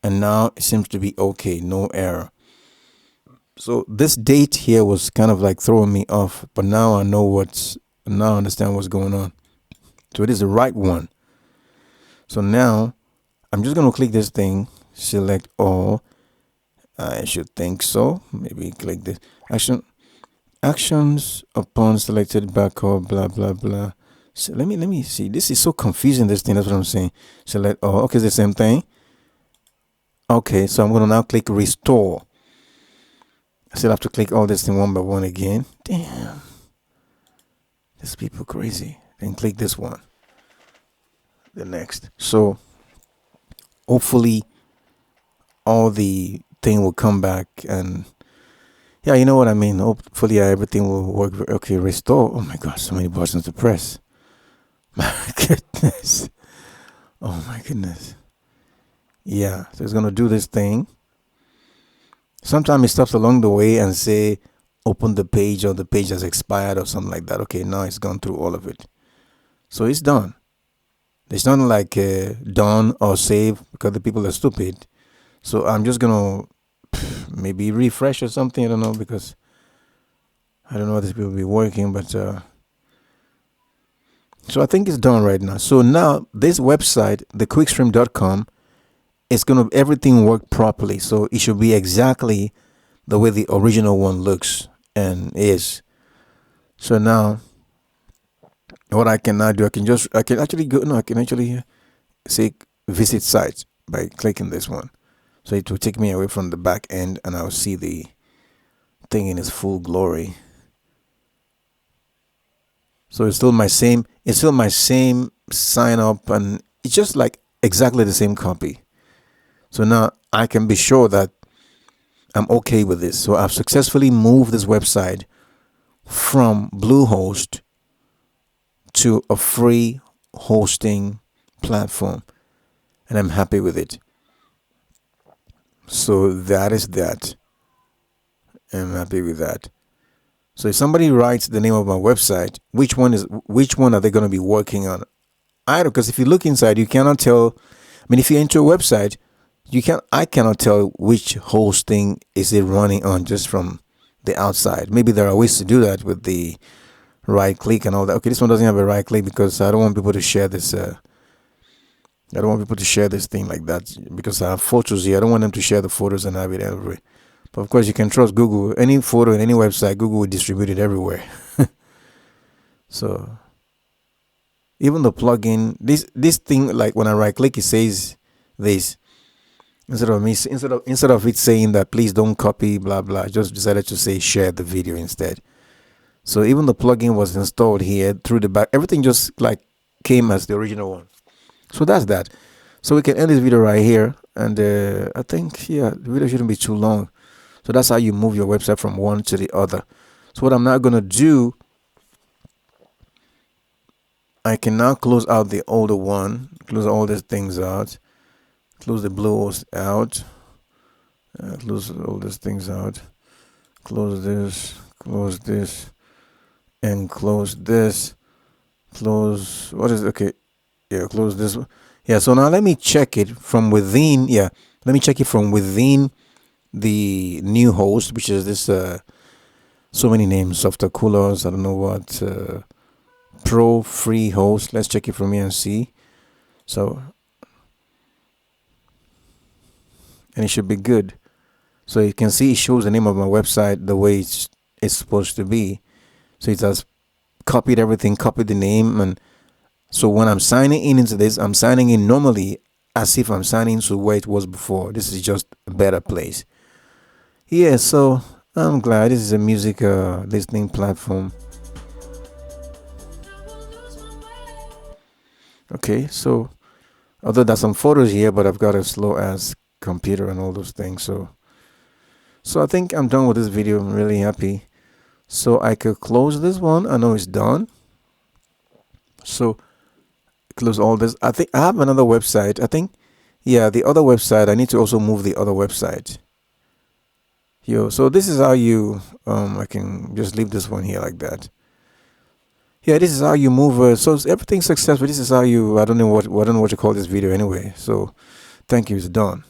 And now it seems to be okay. No error. So this date here was kind of like throwing me off, but now I understand what's going on. So it is the right one. So now I'm just going to click this thing, select all. I should think so. Maybe click this actions upon selected backup, blah, blah, blah. So let me see. This is so confusing, this thing. That's what I'm saying. Select all. Okay, it's the same thing. Okay, so I'm going to now click restore. I still have to click all this thing one by one again. Damn. These people crazy. Then click this one. The next. So hopefully all the thing will come back, and yeah, you know what I mean. Hopefully everything will work. Okay, restore. Oh my god, so many buttons to press. My goodness. Oh my goodness. Yeah, so it's gonna do this thing. Sometimes it stops along the way and say open the page, or the page has expired or something like that. Okay, now it's gone through all of it. So it's done. It's not like done or save, because the people are stupid. So I'm just going to maybe refresh or something. I don't know, because I don't know how this will be working. But so I think it's done right now. So now this website, thequickstream.com, it's going to everything work properly. So it should be exactly the way the original one looks and is. So now what I can now do, I can actually say visit site by clicking this one. So it will take me away from the back end, and I'll see the thing in its full glory. So it's still my same sign up, and it's just like exactly the same copy. So now I can be sure that I'm okay with this. So I've successfully moved this website from Bluehost to a free hosting platform, and I'm happy with it. So that is that. I'm happy with that. So if somebody writes the name of my website, which one are they going to be working on? I don't, because if you look inside, you cannot tell. I mean, if you enter a website, I cannot tell which hosting is it running on just from the outside. Maybe there are ways to do that with the right click and all that. Okay, this one doesn't have a right click because I don't want people to share this. I don't want people to share this thing like that because I have photos here. I don't want them to share the photos and have it everywhere. But of course, you can trust Google. Any photo in any website, Google will distribute it everywhere. So even the plugin, this thing, like when I right click, it says this instead of it saying that please don't copy blah blah. I just decided to say share the video instead. So even the plugin was installed here through the back. Everything just like came as the original one. So that's that. So we can end this video right here. And I think, yeah, the video shouldn't be too long. So that's how you move your website from one to the other. So what I'm now going to do, I can now close out the older one, close all these things out, close the Bluehost out, close all these things out, close this, and close this, close, what is, okay, yeah, close this. Yeah, so now let me check it from within, yeah, let me check it from within the new host, which is this, so many names, software coolers, I don't know what, pro free host. Let's check it from here and see. So, and it should be good. So you can see it shows the name of my website the way it's supposed to be. So it has copied everything, copied the name, and so when I'm signing in into this, I'm signing in normally as if I'm signing to where it was before. This is just a better place. Yeah, so I'm glad this is a music listening platform. Okay, so although there's some photos here, but I've got a slow ass computer and all those things. So I think I'm done with this video. I'm really happy. So I could close this one. I know it's done. So close all this. I think I have another website. I think, yeah, the other website. I need to also move the other website. So this is how you I can just leave this one here like that. Yeah, this is how you move. So everything's successful. This is how you. I don't know what to call this video anyway. So thank you. It's done.